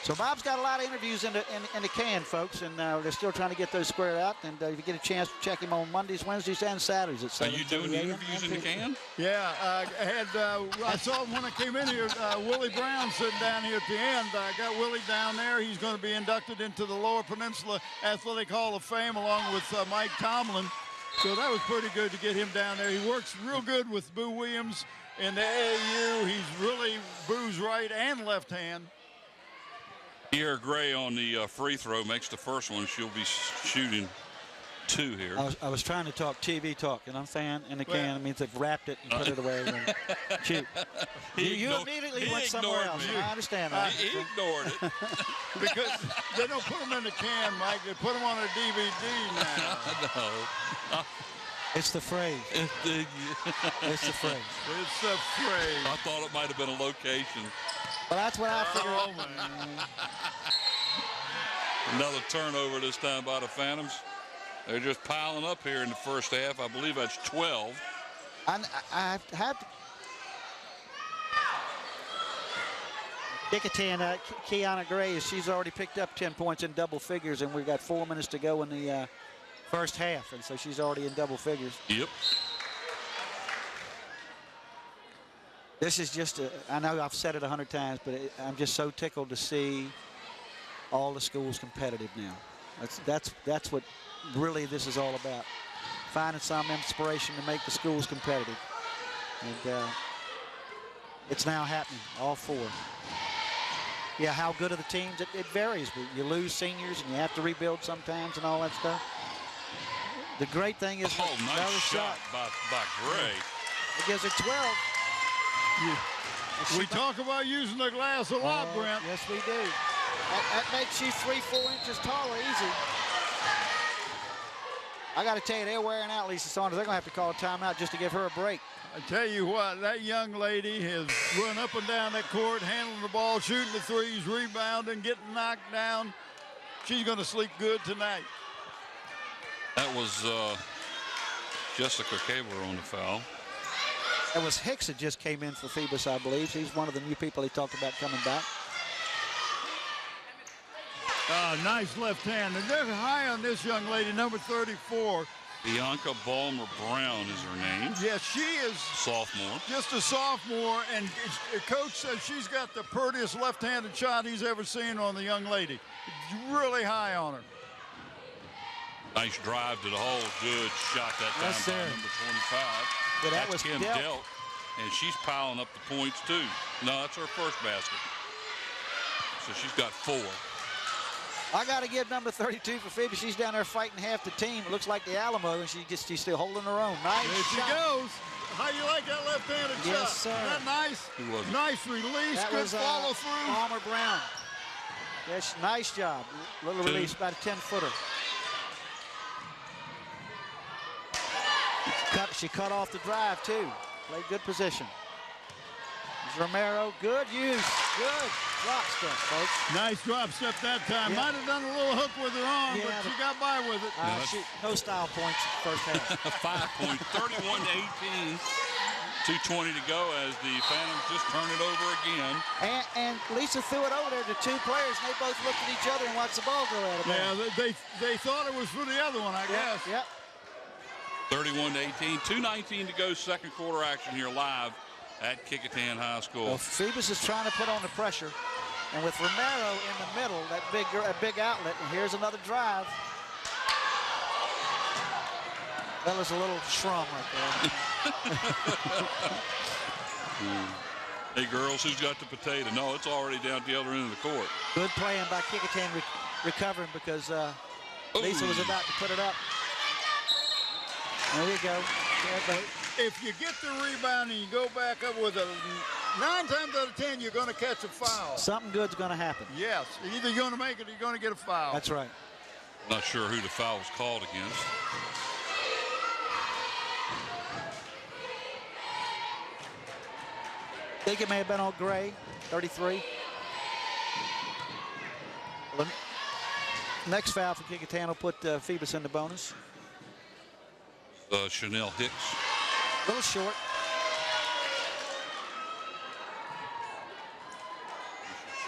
So Bob's got a lot of interviews in the can, folks, and they're still trying to get those squared out. And if you get a chance to check him on Mondays, Wednesdays, and Saturdays at 7:30. Are you doing interviews in the can? Yeah, I saw when I came in here, Willie Brown sitting down here at the end. I got Willie down there. He's going to be inducted into the Lower Peninsula Athletic Hall of Fame along with Mike Tomlin. So that was pretty good to get him down there. He works real good with Boo Williams in the AAU. He's really Boo's right and left hand. Kiera Gray on the free throw makes the first one. She'll be shooting 2 here. I was trying to talk TV talk, and I'm saying in the can. It means they've wrapped it and put it away. And shoot. You immediately went somewhere else. I understand that. He ignored it. Because they don't put them in the can, Mike. They put them on a DVD now. No. It's the phrase. It's the phrase. It's the phrase. I thought it might have been a location. Well, that's what I figured. Oh, man. Another turnover this time by the Phantoms. They're just piling up here in the first half. I believe that's 12. I have to. Kecoughtan, Kiera Gray, she's already picked up 10 points in double figures, and we've got 4 minutes to go in the first half, and so she's already in double figures. Yep. This is just I know I've said it 100 times, but I'm just so tickled to see all the schools competitive now. That's what really this is all about. Finding some inspiration to make the schools competitive. And it's now happening, all 4. Yeah, how good are the teams? It varies. You lose seniors and you have to rebuild sometimes and all that stuff. The great thing is nice shot by Gray. It gives her 12. We talk about using the glass a lot, Brent. Yes, we do. That makes you 3-4 inches taller easy. I got to tell you, they're wearing out Lisa Saunders. They're going to have to call a timeout just to give her a break. I tell you what, that young lady has run up and down that court, handling the ball, shooting the threes, rebounding, getting knocked down. She's going to sleep good tonight. That was Jessica Cabler on the foul. It was Hicks that just came in for Phoebus, I believe. He's one of the new people he talked about coming back. Nice left hand. And they're high on this young lady, number 34. Bianca Balmer-Brown is her name. Yes, she is. Sophomore. Just a sophomore, and Coach says she's got the prettiest left-handed shot he's ever seen on the young lady. Really high on her. Nice drive to the hole. Good shot that time by number 25. Yeah, that was Kim Delt. Delt. and she's piling up the points too. No, that's her first basket. So she's got 4. I got to give number 32 for Phoebus. She's down there fighting half the team. It looks like the Alamo, and she's still holding her own. Nice There she shot. goes. How you like that left-handed shot? Yes, sir. Isn't that nice? Who was it? Nice release, That good was follow-through. Palmer Brown. Yes, nice job. Little 2. release, about a 10-footer. She cut off the drive, too. Played good position. Romero, good use. Good drop step, folks. Nice drop step that time. Yep. Might have done a little hook with her arm, but she got by with it. No style points in the first half. 5 points, 31-18. 2:20 to go as the Phantoms just turn it over again. And Lisa threw it over there to 2 players, and they both looked at each other and watched the ball go out of bounds. Yeah, they thought it was for the other one, I guess. Yep. 31-18, 2:19 to go, second quarter action here live at Kecoughtan High School. Well, Phoebus is trying to put on the pressure, and with Romero in the middle, that big outlet, and here's another drive. That was a little shrum right there. Hey, girls, who's got the potato? No, it's already down at the other end of the court. Good playing by Kecoughtan recovering because Lisa was about to put it up. There you go. If you get the rebound and you go back up with a 9 times out of 10, you're going to catch a foul. Something good's going to happen. Yes, either you're going to make it or you're going to get a foul. That's right. Not sure who the foul was called against. I think it may have been on Gray, 33. Well, the next foul for Kecoughtan will put Phoebus in the bonus. Chanel Hicks. A little short.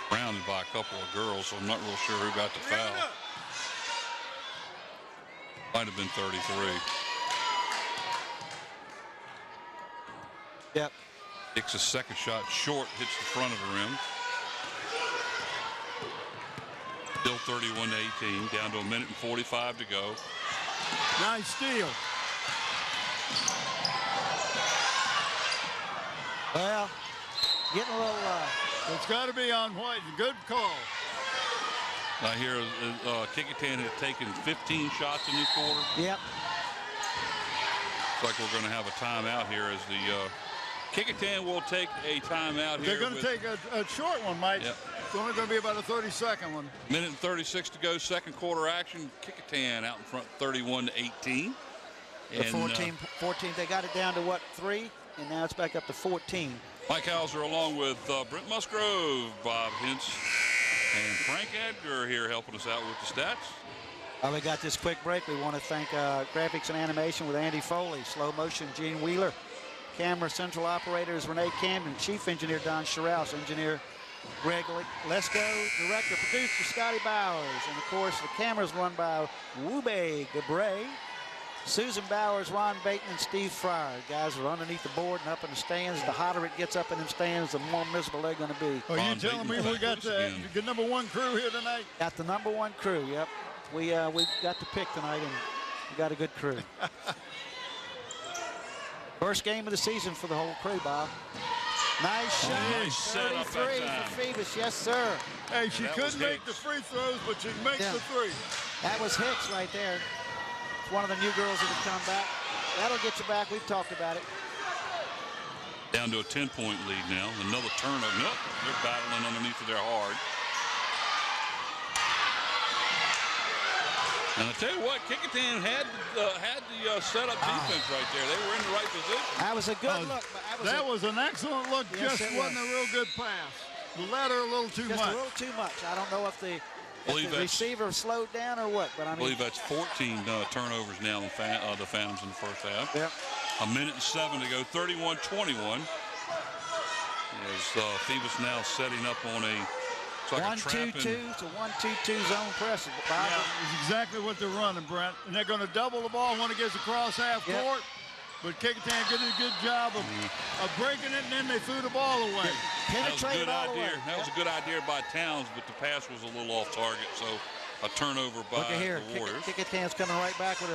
Surrounded by a couple of girls, so I'm not real sure who got the foul. Might have been 33. Yep. Hicks' second shot short, hits the front of the rim. Still 31-18, down to 1 minute and 45 to go. Nice steal. Well, getting a little... It's got to be on White. Good call. I hear Kecoughtan had taken 15 shots in this quarter. Yep. Looks like we're going to have a timeout here as the Kecoughtan will take a timeout here. They're going to take a short one, Mike. Yep. It's only going to be about a 30-second one. Minute and 36 to go, second quarter action. Kecoughtan out in front 31-18. The 14, they got it down to what, 3? And now it's back up to 14. Mike Hauser along with Brent Musgrove, Bob Hintz, and Frank Edgar here helping us out with the stats. While we got this quick break, we want to thank Graphics and Animation with Andy Foley, Slow Motion, Gene Wheeler, Camera Central Operators Renee Camden, Chief Engineer Don Sherrouse, Engineer Greg Lesko, Director, Producer Scotty Bowers, and of course the cameras run by Wube Gabray, Susan Bowers, Ron Bateman, Steve Fryer. Guys are underneath the board and up in the stands. The hotter it gets up in them stands, the more miserable they're going to be. Are you telling me we got the number 1 crew here tonight? Got the number 1 crew, yep. We got the pick tonight, and we got a good crew. First game of the season for the whole crew, Bob. Nice shot. Nice setup 33 that for Phoebus, yes, sir. Hey, she couldn't make the free throws, but she makes the 3. That was Hicks right there. It's one of the new girls that have come back. That'll get you back. We've talked about it. Down to a 10-point lead now. Another turnover. Nope, they're battling underneath of their hard. And I tell you what, Kecoughtan had the setup defense right there. They were in the right position. That was a good look. That was an excellent look. Yes, just it wasn't a real good pass. The latter a little too much. Just a little too much. I don't know if the receiver slowed down or what, but I mean. I believe that's 14 turnovers now in the Phantoms in the first half. Yep. 1 minute and 7 to go, 31-21. As Phoebus now setting up on a 1-2-2. It's a 1-2-2 zone press. Yeah, it's exactly what they're running, Brent. And they're going to double the ball when it gets across half court. But Kecoughtan did a good job of breaking it, and then they threw the ball away. That was a good idea. That was a good idea by Towns, but the pass was a little off target. So a turnover by the Warriors. Kecoughtan's coming right back with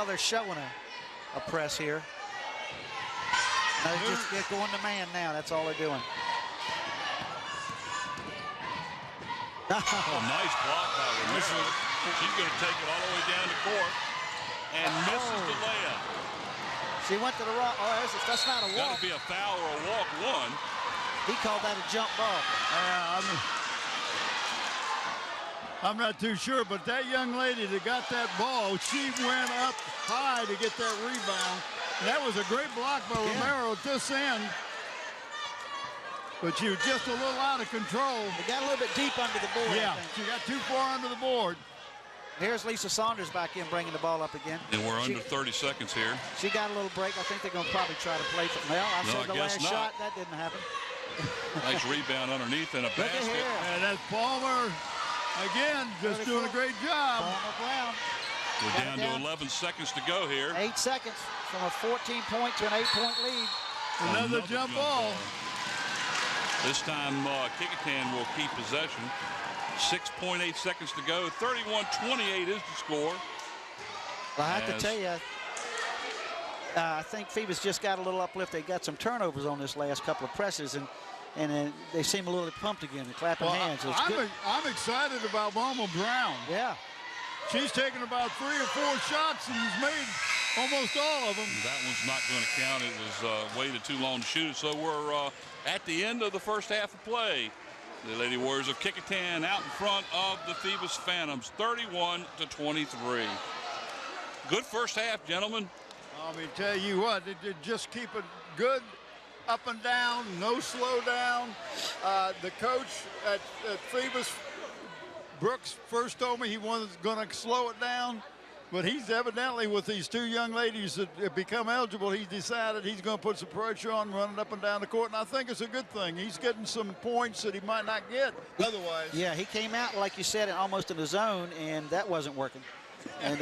they're showing a press here. No, they're going to man now. That's all they're doing. Oh, nice block by Romero. She's going to take it all the way down the court and misses the layup. She went to the rock. Oh, that's not a walk. Got to be a foul or a walk one. He called that a jump ball. I'm not too sure, but that young lady that got that ball, she went up high to get that rebound. And that was a great block by Romero at this end. But she was just a little out of control. It got a little bit deep under the board. Yeah, she got too far under the board. Here's Lisa Saunders back in, bringing the ball up again. And we're under 30 seconds here. She got a little break. I think they're going to probably try to play. Well, I said the last shot. That didn't happen. Nice rebound underneath and a basket. And that's Palmer again, just doing a great job. Palmer Brown. We're down to 11 seconds to go here. 8 seconds from a 14-point to an 8-point lead. Another jump ball. This time, Kecoughtan will keep possession. 6.8 seconds to go. 31-28 is the score. Well, I have to tell you, I think Phoebus just got a little uplift. They got some turnovers on this last couple of presses, and they seem a little bit pumped again. They're clapping hands. I'm excited about Palmer Brown. Yeah. She's taken about 3 or 4 shots and has made almost all of them. That one's not going to count. It was waited too long to shoot. So we're at the end of the first half of play. The Lady Warriors of Kecoughtan out in front of the Phoebus Phantoms, 31-23. Good first half, gentlemen. I mean, tell you what, they just keep it good up and down, no slow down. The coach at Phoebus, Brooks, first told me he wasn't going to slow it down. But he's evidently, with these 2 young ladies that have become eligible, he's decided he's going to put some pressure on, running up and down the court. And I think it's a good thing. He's getting some points that he might not get otherwise. Yeah, he came out, like you said, almost in the zone, and that wasn't working. And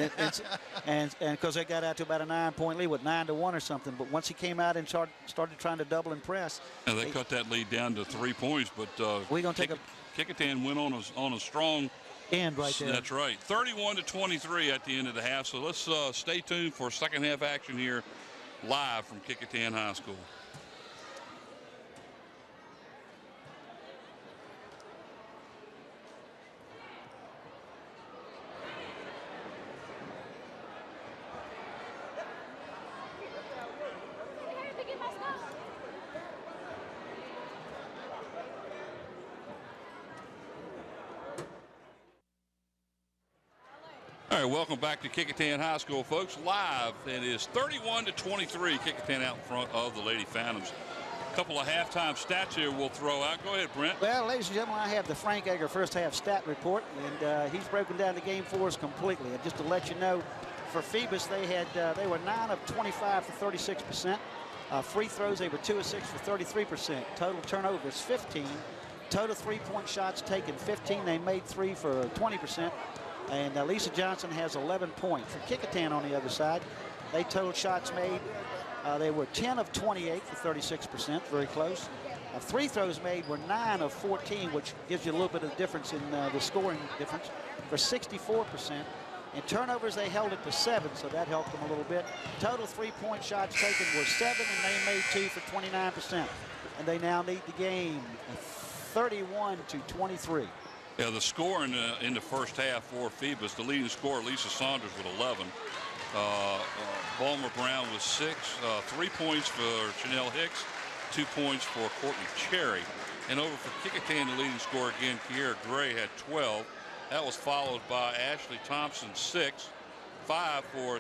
because they got out to about a 9-point lead with 9-1 or something. But once he came out and started trying to double and press. And they cut that lead down to 3 points. But we're going to take Kecoughtan went on a strong end right there. That's right. 31-23 at the end of the half. So let's stay tuned for second half action here live from Kecoughtan High School. All right, welcome back to Kecoughtan High School, folks. Live, it is 31-23. Kecoughtan out in front of the Lady Phantoms. A couple of halftime stats here we'll throw out. Go ahead, Brent. Well, ladies and gentlemen, I have the Frank Egger first half stat report, and he's broken down the game for us completely. And just to let you know, for Phoebus, they were 9 of 25 for 36%. Free throws, they were 2 of 6 for 33%. Total turnovers, 15. Total three-point shots taken, 15. They made 3 for 20%. And Lisa Johnson has 11 points. For Kecoughtan on the other side, they total shots made. They were 10 of 28 for 36%, very close. Free throws made were 9 of 14, which gives you a little bit of difference in the scoring difference, for 64%. In turnovers, they held it to 7, so that helped them a little bit. Total three-point shots taken were 7, and they made 2 for 29%. And they now lead the game 31-23. Yeah, the score in the first half for Phoebus, the leading scorer, Lisa Saunders, with 11. Palmer Brown with 6. 3 points for Chanel Hicks, 2 points for Courtney Cherry. And over for Kecoughtan, the leading scorer again, Kiera Gray, had 12. That was followed by Ashley Thompson, 6. 5 for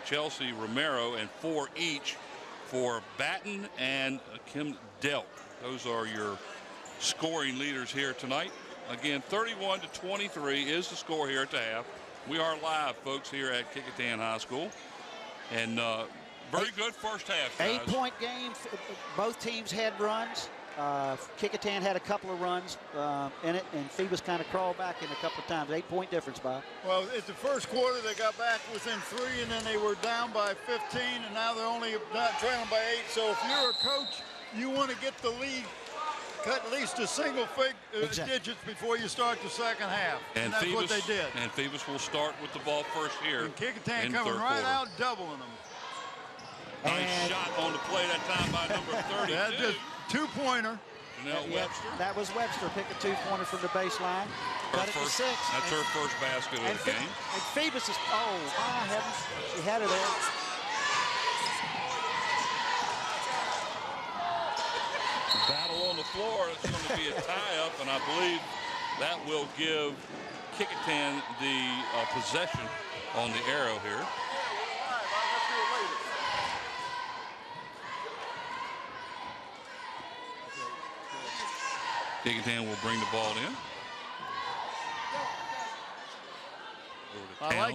Chelsea Romero, and 4 each for Batten and Kim Delk. Those are your scoring leaders here tonight. Again, 31-23 is the score here at the half. We are live, folks, here at Kecoughtan High School. And very good first half, guys. 8-point game. Both teams had runs. Kecoughtan had a couple of runs in it, and Phoebus kind of crawled back in a couple of times. 8-point difference, Bob. Well, at the first quarter, they got back within 3, and then they were down by 15, and now they're only trailing by 8. So if you're a coach, you want to get the lead cut at least to single digits before you start the second half. And that's Phoebus, what they did. And Phoebus will start with the ball first here. And Kecoughtan coming right out, doubling them. Nice shot on the play that time by number 32. That's just two-pointer. Webster. That was Webster. Pick a two-pointer from the baseline. Cut it to 6. That's her first basket of the game. And Phoebus is, oh, my heavens. She had her there. Battle on the floor. It's going to be a tie-up, and I believe that will give Kecoughtan the possession on the arrow here. Kecoughtan will bring the ball in. I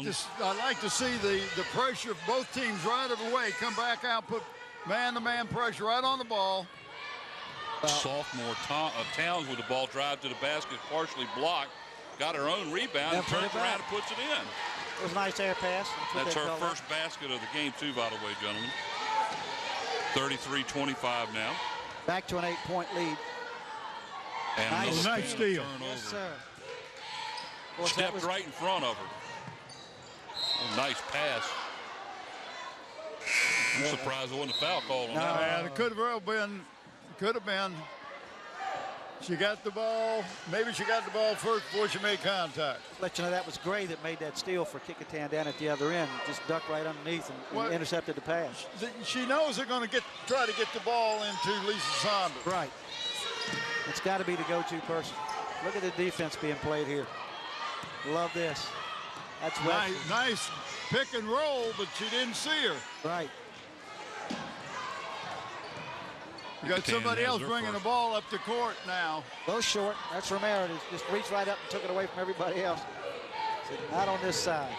like to see the pressure of both teams right away. Come back out, put man-to-man pressure right on the ball. Sophomore Towns with the ball, drive to the basket, partially blocked, got her own rebound, and turns around and puts it in. It was a nice air pass. That's her first basket of the game, too, by the way, gentlemen. 33-25 now. Back to an 8-point lead. And nice steal. Yes, sir. Stepped right in front of her. Oh, nice pass. I'm surprised there wasn't a foul call on that. Yeah, it could have been. Could have been. She got the ball. Maybe she got the ball first before she made contact. Let you know that was Gray that made that steal for Kecoughtan down at the other end. Just ducked right underneath and intercepted the pass. She knows they're going to try to get the ball into Lisa Saunders. Right. It's got to be the go-to person. Look at the defense being played here. Love this. That's nice pick and roll, but she didn't see her. Right. You got somebody else bringing the ball up the court now. Go short. That's Romero. Just reached right up and took it away from everybody else. Said, not on this side.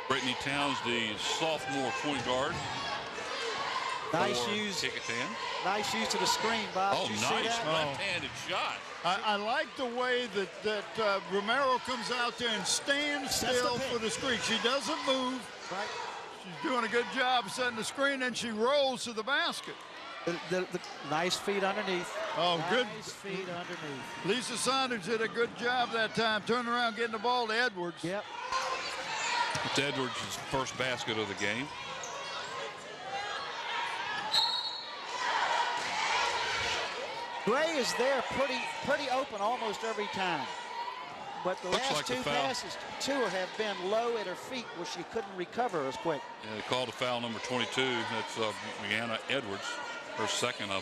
Brittany Towns, the sophomore point guard. Nice use. Kecoughtan. Nice use to the screen, Bob. Oh, nice left-handed shot. I like the way that Romero comes out there and stands still for the screen. She doesn't move. Right. She's doing a good job setting the screen, and she rolls to the basket. The nice feet underneath. Oh, good. Nice feet underneath. Lisa Saunders did a good job that time, turning around, getting the ball to Edwards. Yep. It's Edwards' first basket of the game. Gray is there pretty open almost every time. But the last two passes, have been low at her feet where she couldn't recover as quick. Yeah, they called a foul number 22. That's Brianna Edwards, her second, I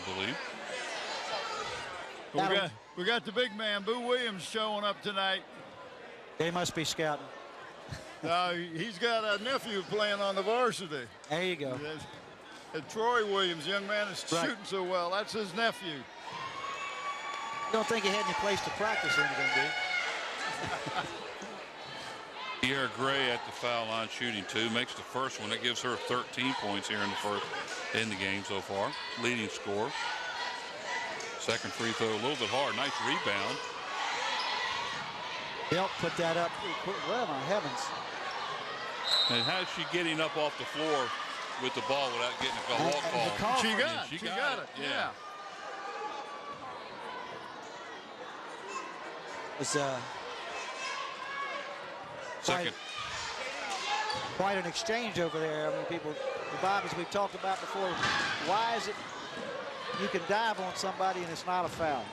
believe. We got the big man, Boo Williams, showing up tonight. They must be scouting. He's got a nephew playing on the varsity. There you go. And Troy Williams, young man, is shooting so well. That's his nephew. You don't think he had any place to practice or anything, do you? Kiera Gray at the foul line shooting 2, makes the first one. That gives her 13 points here in the game so far. Leading scorer. Second free throw a little bit hard. Nice rebound. Delp put that up pretty quick. Well, my heavens. And how's she getting up off the floor with the ball without getting a walk call? She got it. Yeah. It's quite an exchange over there. I mean, people, Bob, as we've talked about before, why is it you can dive on somebody and it's not a foul?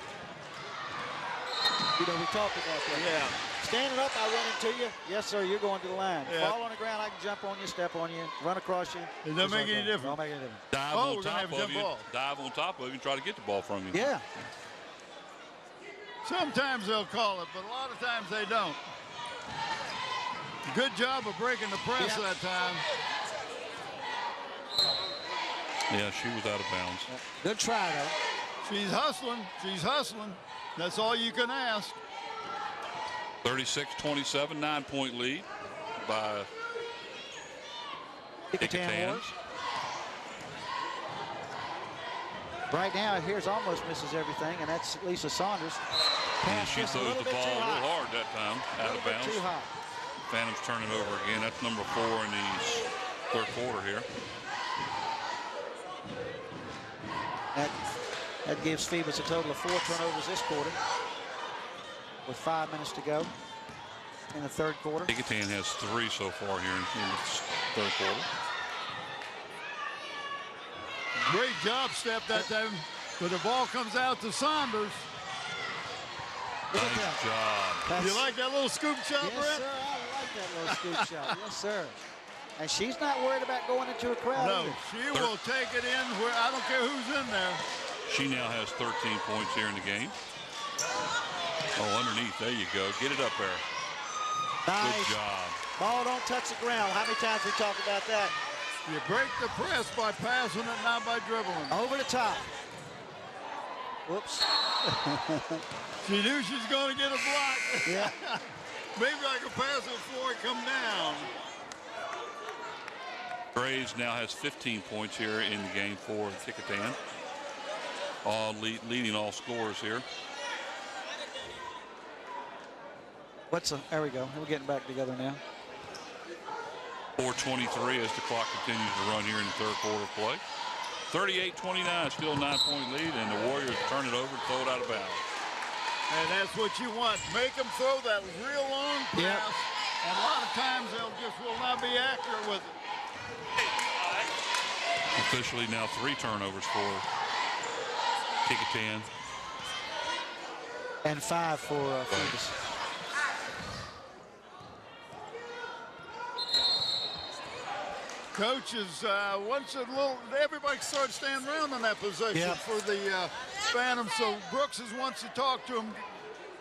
You know, we talked about that. Yeah. Standing up, I run into you. Yes, sir, you're going to the line. Yeah. Fall on the ground, I can jump on you, step on you, run across you. It doesn't make any difference. Don't make any difference. Dive on top of you. Dive on top of you and try to get the ball from you. Yeah. Sometimes they'll call it, but a lot of times they don't. Good job of breaking the press that time. Yeah, she was out of bounds. Good try, though. She's hustling. She's hustling. That's all you can ask. 36-27, 9-point lead by Kecoughtan. Right now, here's almost misses everything, and that's Lisa Saunders. And she throws the ball a little hard that time, out of bounds. Too high. Phantoms turn it over again. That's number 4 in the third quarter here. That gives Phoebus a total of 4 turnovers this quarter with 5 minutes to go in the third quarter. Kecoughtan has 3 so far here in the third quarter. Great job, Steph, that time. But the ball comes out to Saunders. Nice job. You like that little scoop shot, Yes, Brett? sir. I like that little scoop shot. Yes, sir. And she's not worried about going into a crowd No, either. she will take it in where I don't care who's in there. She now has 13 points here in the game. Oh, underneath. There you go. Get it up there. Nice. Good job. Ball don't touch the ground. How many times we talked about that? You break the press by passing it, not by dribbling. Over the top. Whoops. She knew she's going to get a block. Yeah. Maybe I can pass it before it come down. Graves now has 15 points here in the game for Kecoughtan. Leading all scorers here. There we go. We're getting back together now. 4:23 as the clock continues to run here in the third quarter of play. 38-29, still a 9-point lead, and the Warriors turn it over and throw it out of bounds. And that's what you want. Make them throw that real long pass. Yep. And a lot of times they'll just will not be accurate with it. Officially now 3 turnovers for Kecoughtan. And 5 for Phoebus. Coaches, once everybody started standing around in that possession for the Phantom. So Brooks wants to talk to him,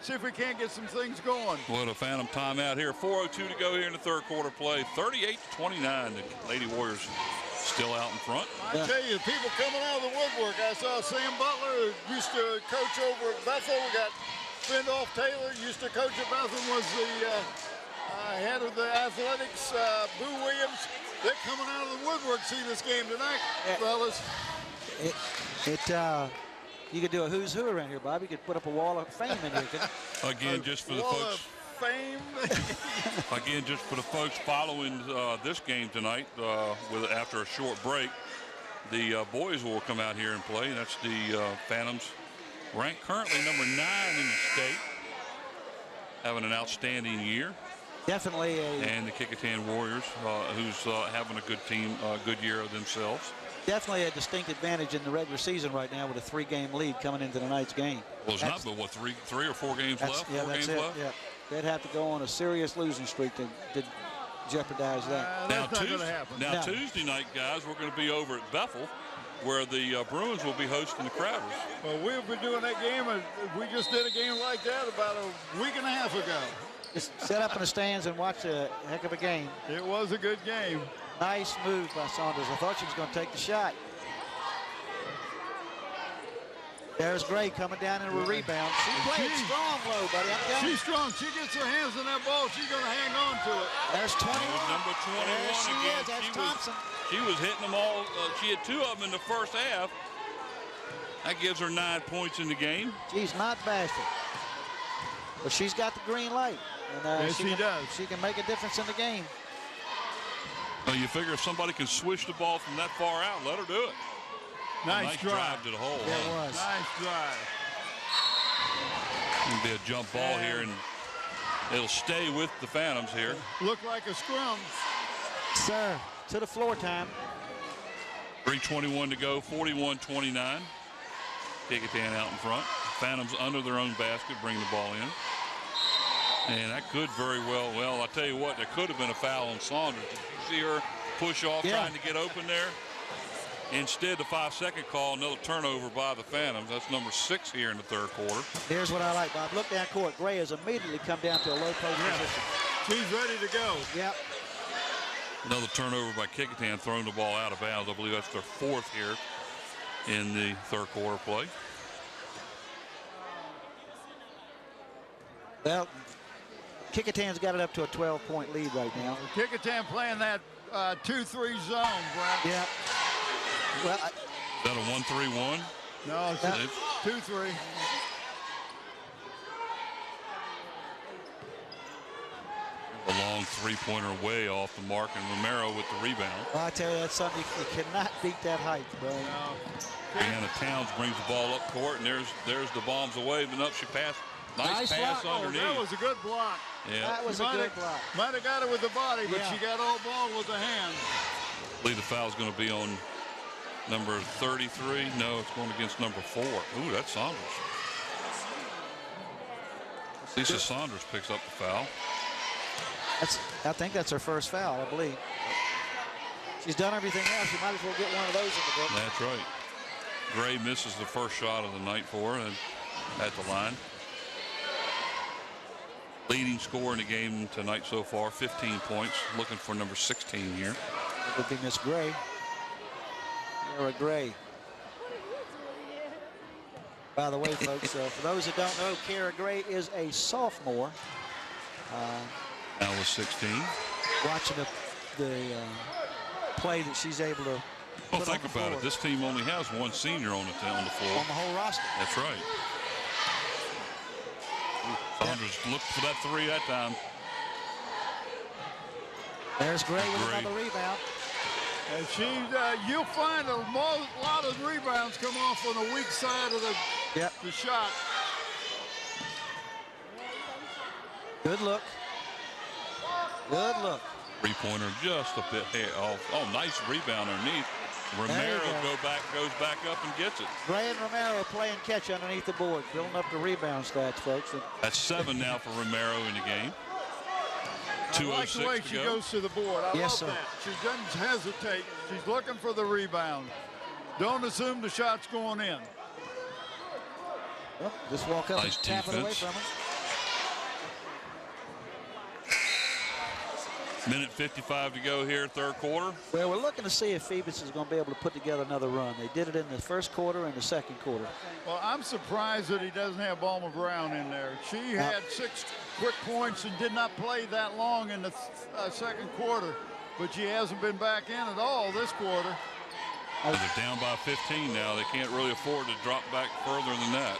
see if we can't get some things going. What a Phantom timeout here. 4:02 to go here in the third quarter play. 38-29. The Lady Warriors still out in front. I tell you, people coming out of the woodwork. I saw Sam Butler, who used to coach over at Bethel. We got Findolph Taylor, used to coach at Bethel, was the head of the athletics. Boo Williams. They're coming out of the woodwork to see this game tonight, fellas. You could do a who's who around here, Bob. You could put up a wall of fame in here, couldn't you? Again, just for the Wall folks. of fame. Again, just for the folks following this game tonight, after a short break, the boys will come out here and play. That's the Phantoms, ranked currently number 9 in the state, having an outstanding year. Definitely And the Kecoughtan Warriors, who's having a good year themselves. definitely a distinct advantage in the regular season right now with a 3-game lead coming into tonight's game. Well, it's not but what, three or four games left? Yeah, 4 that's games it. left? Yeah, they'd have to go on a serious losing streak to jeopardize that. That's not going to happen. Now, No. Tuesday night, guys, we're going to be over at Bethel, where the Bruins will be hosting the Crowders. Well, we've been doing that game. We just did a game like that about a week and a half ago. Just set up in the stands and watch a heck of a game. It was a good game. Nice move by Saunders. I thought she was going to take the shot. There's Gray coming down in a rebound. She played strong low, buddy. I'm telling you. She's strong. She gets her hands on that ball. She's going to hang on to it. There's 21. Number 21 There she again. is. That's Thompson. She was hitting them all. She had 2 of them in the first half. That gives her 9 points in the game. She's not bashful. But she's got the green light. And, Yes, she does. She can make a difference in the game. Well, you figure if somebody can swish the ball from that far out, let her do it. Nice drive. drive to the hole. Yeah, it was. Nice drive. It'll be a jump ball here, and it'll stay with the Phantoms here. Looked like a scrum. Sir, to the floor time. 3:21 to go, 41-29. Kecoughtan out in front. Phantoms under their own basket, bring the ball in. And that could very well, I'll tell you what, there could have been a foul on Saunders. Did you see her push off trying to get open there? Instead, the 5-second call, another turnover by the Phantoms. That's number 6 here in the third quarter. Here's what I like, Bob. Look down court. Gray has immediately come down to a low post position. She's ready to go. Yep. Another turnover by Kecoughtan, throwing the ball out of bounds. I believe that's their 4th here in the third quarter play. Well, Kecoughtan's got it up to a 12-point lead right now. Kecoughtan playing that 2-3 zone, Brent. Yeah. Well, Is that a 1-3-1? No, it's 2-3. A long three-pointer way off the mark, and Romero with the rebound. I tell you, that's something you cannot beat that height, bro. No. Brianna Towns brings the ball up court, and there's the bombs away, but up she passed. Nice pass block. underneath. That was a good block. Yeah. That was a good block. Might have got it with the body, but Yeah. she got all ball with the hand. I believe the foul's going to be on Number 33. No, it's going against number 4. Ooh, that's Saunders. Lisa Saunders picks up the foul. I think that's her first foul, I believe. She's done everything else. She might as well get one of those in the book. That's right. Gray misses the first shot of the night for her and at the line. Leading scorer in the game tonight so far, 15 points. Looking for number 16 here. It would be Miss Gray. Kiara Gray. By the way, folks, for those that don't know, Kiara Gray is a sophomore. Now with 16. Watching the play that she's able to Well, think about it. This team only has one senior on the floor. On the whole roster. That's right. Saunders looked for that 3 that time. There's Gray with another rebound. And you'll find a lot of rebounds come off on the weak side of the shot. Good look. Good look. Three-pointer just a bit off. Oh, nice rebound underneath. Romero goes back up and gets it. Gray and Romero playing catch underneath the board, building up the rebound stats, folks. That's 7 now for Romero in the game. I like the way she goes to the board. I love that. She doesn't hesitate. She's looking for the rebound. Don't assume the shot's going in. Well, just walk up nice and tap it away from her. Minute 55 to go here, third quarter. Well, we're looking to see if Phoebus is going to be able to put together another run. They did it in the first quarter and the second quarter. Well, I'm surprised that he doesn't have Balmer Brown in there. She had 6 quick points and did not play that long in the second quarter, but she hasn't been back in at all this quarter. They're down by 15 now. They can't really afford to drop back further than that.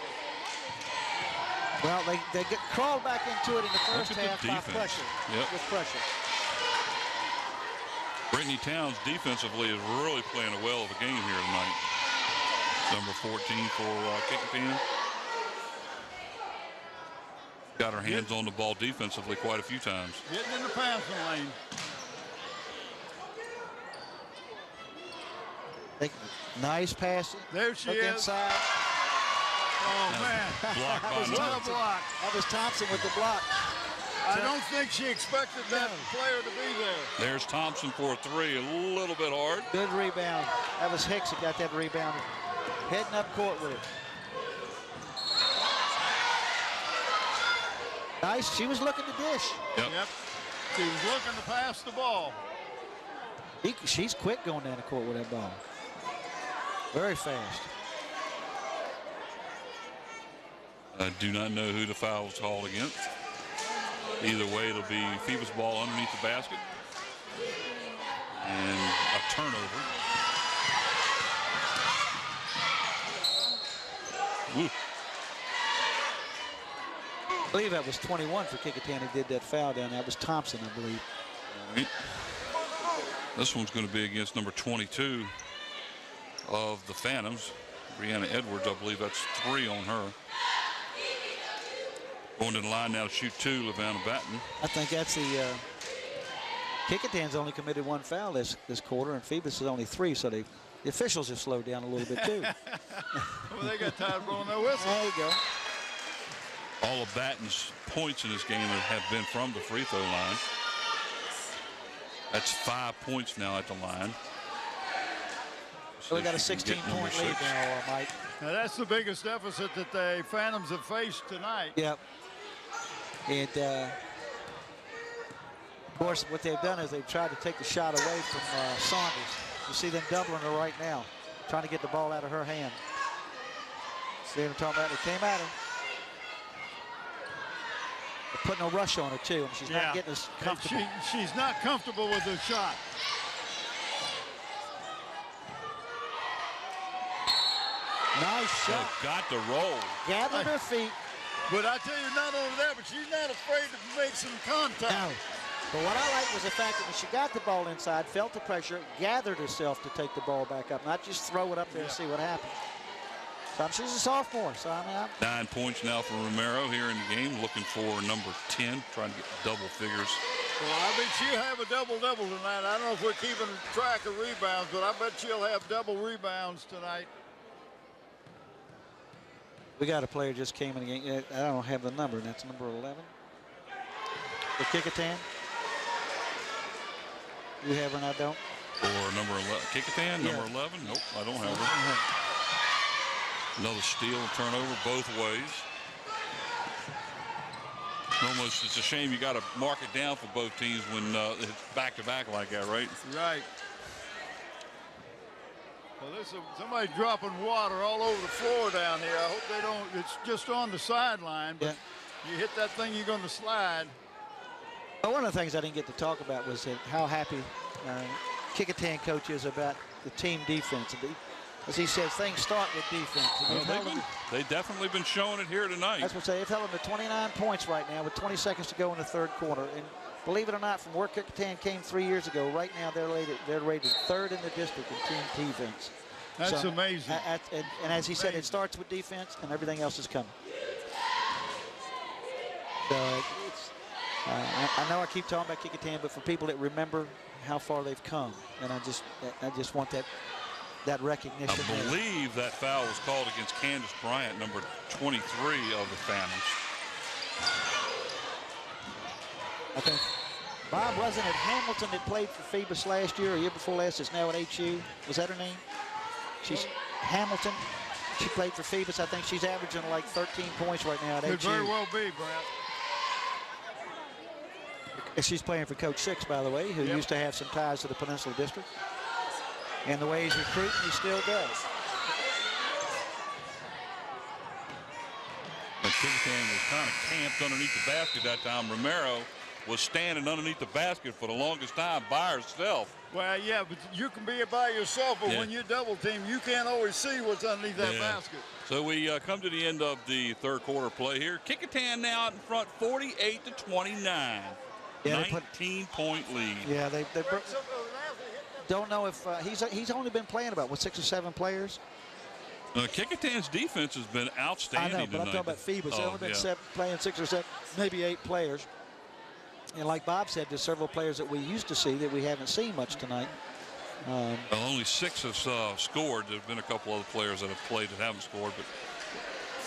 Well, they get crawled back into it in the first half by pressure. Yep. With pressure. Brittany Towns defensively is really playing a well of a game here tonight. Number 14 for Kecoughtan. Got her hands on the ball defensively quite a few times. Getting in the passing lane. Nice pass. There she is. Inside. Oh, man. Block by Thompson. That was Thompson with the block. I don't think she expected that player to be there. There's Thompson for a 3, a little bit hard. Good rebound. That was Hicks that got that rebound. Heading up court with it. Nice. She was looking to dish. Yep. She was looking to pass the ball. She's quick going down the court with that ball. Very fast. I do not know who the foul was called against. Either way, it'll be Phoebus ball underneath the basket. And a turnover. Woo. I believe that was 21 for Kecoughtan who did that foul down there. That was Thompson, I believe. Right. This one's going to be against number 22 of the Phantoms, Brianna Edwards. I believe that's 3 on her. Going to the line now to shoot 2, LaVanna Batten. I think that's the Kecoughtan's only committed 1 foul this quarter, and Phoebus is only 3, so the officials have slowed down a little bit too. Well, they got tired of blowing their whistle. There you go. All of Batten's points in this game have been from the free throw line. That's 5 points now at the line. So we got a 16-point lead now, Mike. Now that's the biggest deficit that the Phantoms have faced tonight. Yep. And of course, what they've done is they've tried to take the shot away from Saunders. You see them doubling her right now, trying to get the ball out of her hand. See what I'm talking about? They came at her. They're putting a rush on her too, and she's not getting as comfortable. She's not comfortable with the shot. Nice shot. Got the roll. Gathered her feet. But I tell you, not only that, but she's not afraid to make some contact. No. But what I like was the fact that when she got the ball inside, felt the pressure, gathered herself to take the ball back up, not just throw it up there and see what happens. So she's a sophomore. So I mean, 9 points now for Romero here in the game, looking for number 10, trying to get double figures Well, I bet she'll have a double-double tonight. I don't know if we're keeping track of rebounds, but I bet she'll have double rebounds tonight. We got a player just came in again. I don't have the number, and that's number 11. For Kecoughtan. You have her and I don't? Or number 11. Kecoughtan, number 11? Nope, I don't have her. Another steal and turnover both ways. Almost, it's a shame you got to mark it down for both teams when it's back-to-back like that, right? Right. Well, there's somebody dropping water all over the floor down here. I hope they don't. It's just on the sideline, but you hit that thing, you're going to slide. Well, one of the things I didn't get to talk about was how happy Kecoughtan coach is about the team defense. As he says, things start with defense. They've definitely been showing it here tonight. That's what I say. They've held them to 29 points right now with 20 seconds to go in the third quarter. And believe it or not, from where Kecoughtan came 3 years ago, right now they're rated third in the district in team defense. That's amazing. And as he said, it starts with defense and everything else is coming. So I know I keep talking about Kecoughtan, but for people that remember how far they've come, and I just want that recognition. I believe that foul was called against Candace Bryant, number 23 of the Phantoms. I think Bob, wasn't it Hamilton that played for Phoebus last year or year before last? Is now at HU. Was that her name? She's Hamilton. She played for Phoebus. I think she's averaging like 13 points right now at HU. Could very well be, Brent. She's playing for Coach Six, by the way, who used to have some ties to the Peninsula District. And the way he's recruiting, he still does. But Kecoughtan was kind of camped underneath the basket that time. Romero was standing underneath the basket for the longest time by herself. Well, yeah, but you can be by yourself, but when you double team, you can't always see what's underneath that basket. So we come to the end of the third quarter play here. Kecoughtan now out in front, 48-29. 19-point lead. Yeah, they don't know if he's only been playing about 6 or 7 players. Kecoughtan's defense has been outstanding. I know, but I'm talking about Phoebus. They've only been playing 6 or 7, maybe 8 players. And like Bob said, there's several players that we used to see that we haven't seen much tonight. Only 6 have scored. There have been a couple other players that have played that haven't scored, but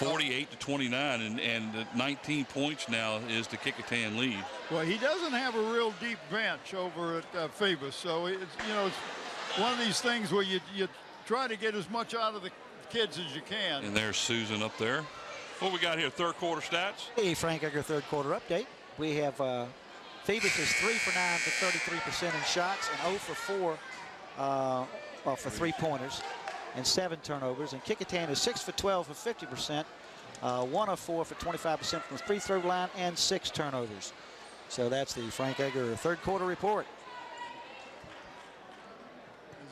48-29 and 19 points now is the Kecoughtan lead. Well, he doesn't have a real deep bench over at Phoebus, so it's it's one of these things where you try to get as much out of the kids as you can. And there's Susan up there. What we got here? Third quarter stats. Hey, Frank Egger, third quarter update. We have Phoebus is 3 for 9 for 33% in shots and 0 for 4 for 3-pointers and 7 turnovers. And Kecoughtan is 6 for 12 for 50%, 1 of 4 for 25% from the free throw line and 6 turnovers. So that's the Frank Egger third quarter report.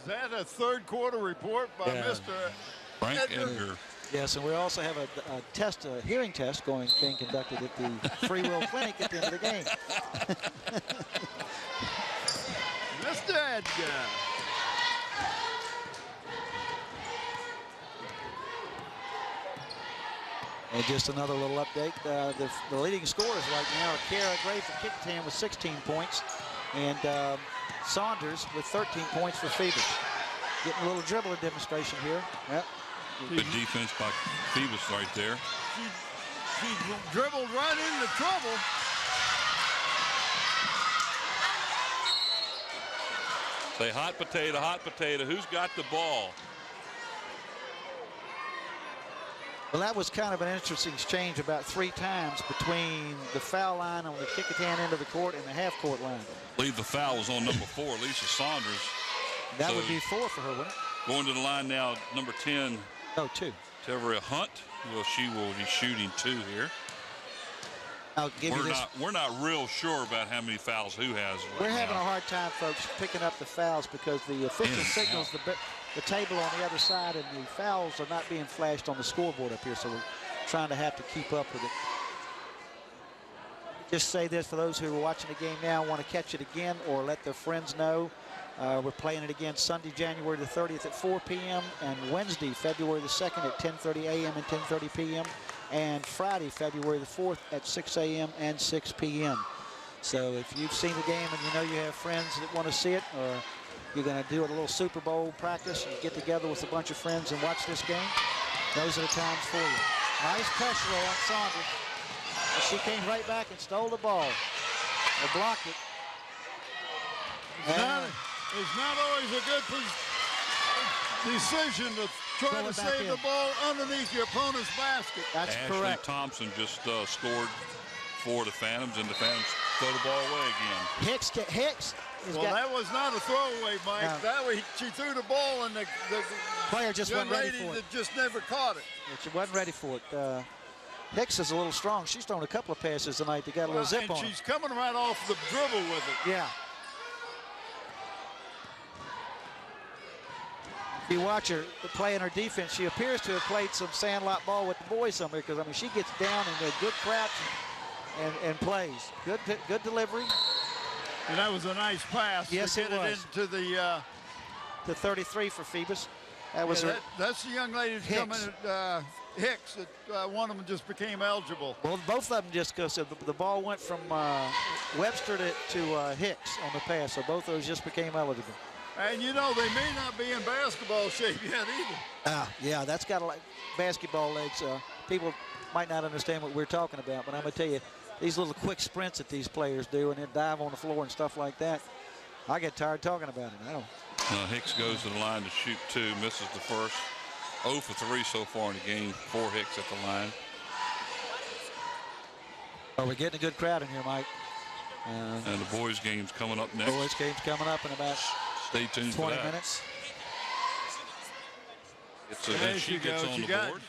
Is that a third quarter report by Mr. Frank Edgar? Yes, and we also have a hearing test being conducted at the Free Will Clinic at the end of the game. Mr. Edgar. And just another little update. The leading scorers right now are Kara Gray for Kecoughtan with 16 points and Saunders with 13 points for Phoebus. Getting a little dribbler demonstration here. Yep. Good defense by Phoebus right there. She dribbled right into trouble. Say hot potato, hot potato. Who's got the ball? Well, that was kind of an interesting exchange about 3 times between the foul line on the Kecoughtan end of the court and the half-court line. I believe the foul was on number 4, Lisa Saunders. That would be 4 for her, wouldn't it? Going to the line now, number 10. Oh, 2. Tevria Hunt. Well, she will be shooting 2 here. I'll give you this. We're not real sure about how many fouls who has. We're having a hard time, folks, picking up the fouls because the official signals the table on the other side, and the fouls are not being flashed on the scoreboard up here, so we're trying to have to keep up with it. Just say this for those who are watching the game now, want to catch it again or let their friends know. We're playing it again Sunday, January the 30th at 4 p.m. and Wednesday, February the 2nd at 10:30 a.m. and 10:30 p.m. and Friday, February the 4th at 6 a.m. and 6 p.m. So if you've seen the game and you know you have friends that want to see it, or you're going to do a little Super Bowl practice and get together with a bunch of friends and watch this game, those are the times for you. Nice pressure there on Saunders. And she came right back and stole the ball. Or blocked it. It's not always a good decision to try to save the ball underneath your opponent's basket. That's Ashley correct. Thompson just scored for the Phantoms, and the Phantoms throw the ball away again. Hicks. That was not a throwaway, Mike. No. That way she threw the ball, and the player just young wasn't ready lady for it. that just never caught it. She wasn't ready for it. Hicks is a little strong. She's thrown a couple of passes tonight that got a little zip on her. And she's coming right off the dribble with it. Yeah. If you watch her playing her defense, she appears to have played some sandlot ball with the boys somewhere, because, I mean, she gets down and a good crouch and plays. Good delivery. And that was a nice pass. Yes, to get it was. Into the 33 for Phoebus. That was that's the young lady that's coming at Hicks. That one of them just became eligible. Well, both of them just, because the ball went from Webster to Hicks on the pass, so both of those just became eligible. And you know, they may not be in basketball shape yet either. Yeah, that's got like basketball legs. People might not understand what we're talking about, but I'm going to tell you, these little quick sprints that these players do and then dive on the floor and stuff like that, I get tired talking about it. I don't. Hicks goes to the line to shoot two, misses the first. 0 for 3 so far in the game for Hicks at the line. Oh, we're getting a good crowd in here, Mike. And the boys' game's coming up next. Boys' game's coming up in about Stay tuned 20 for that. minutes. There she gets on the board.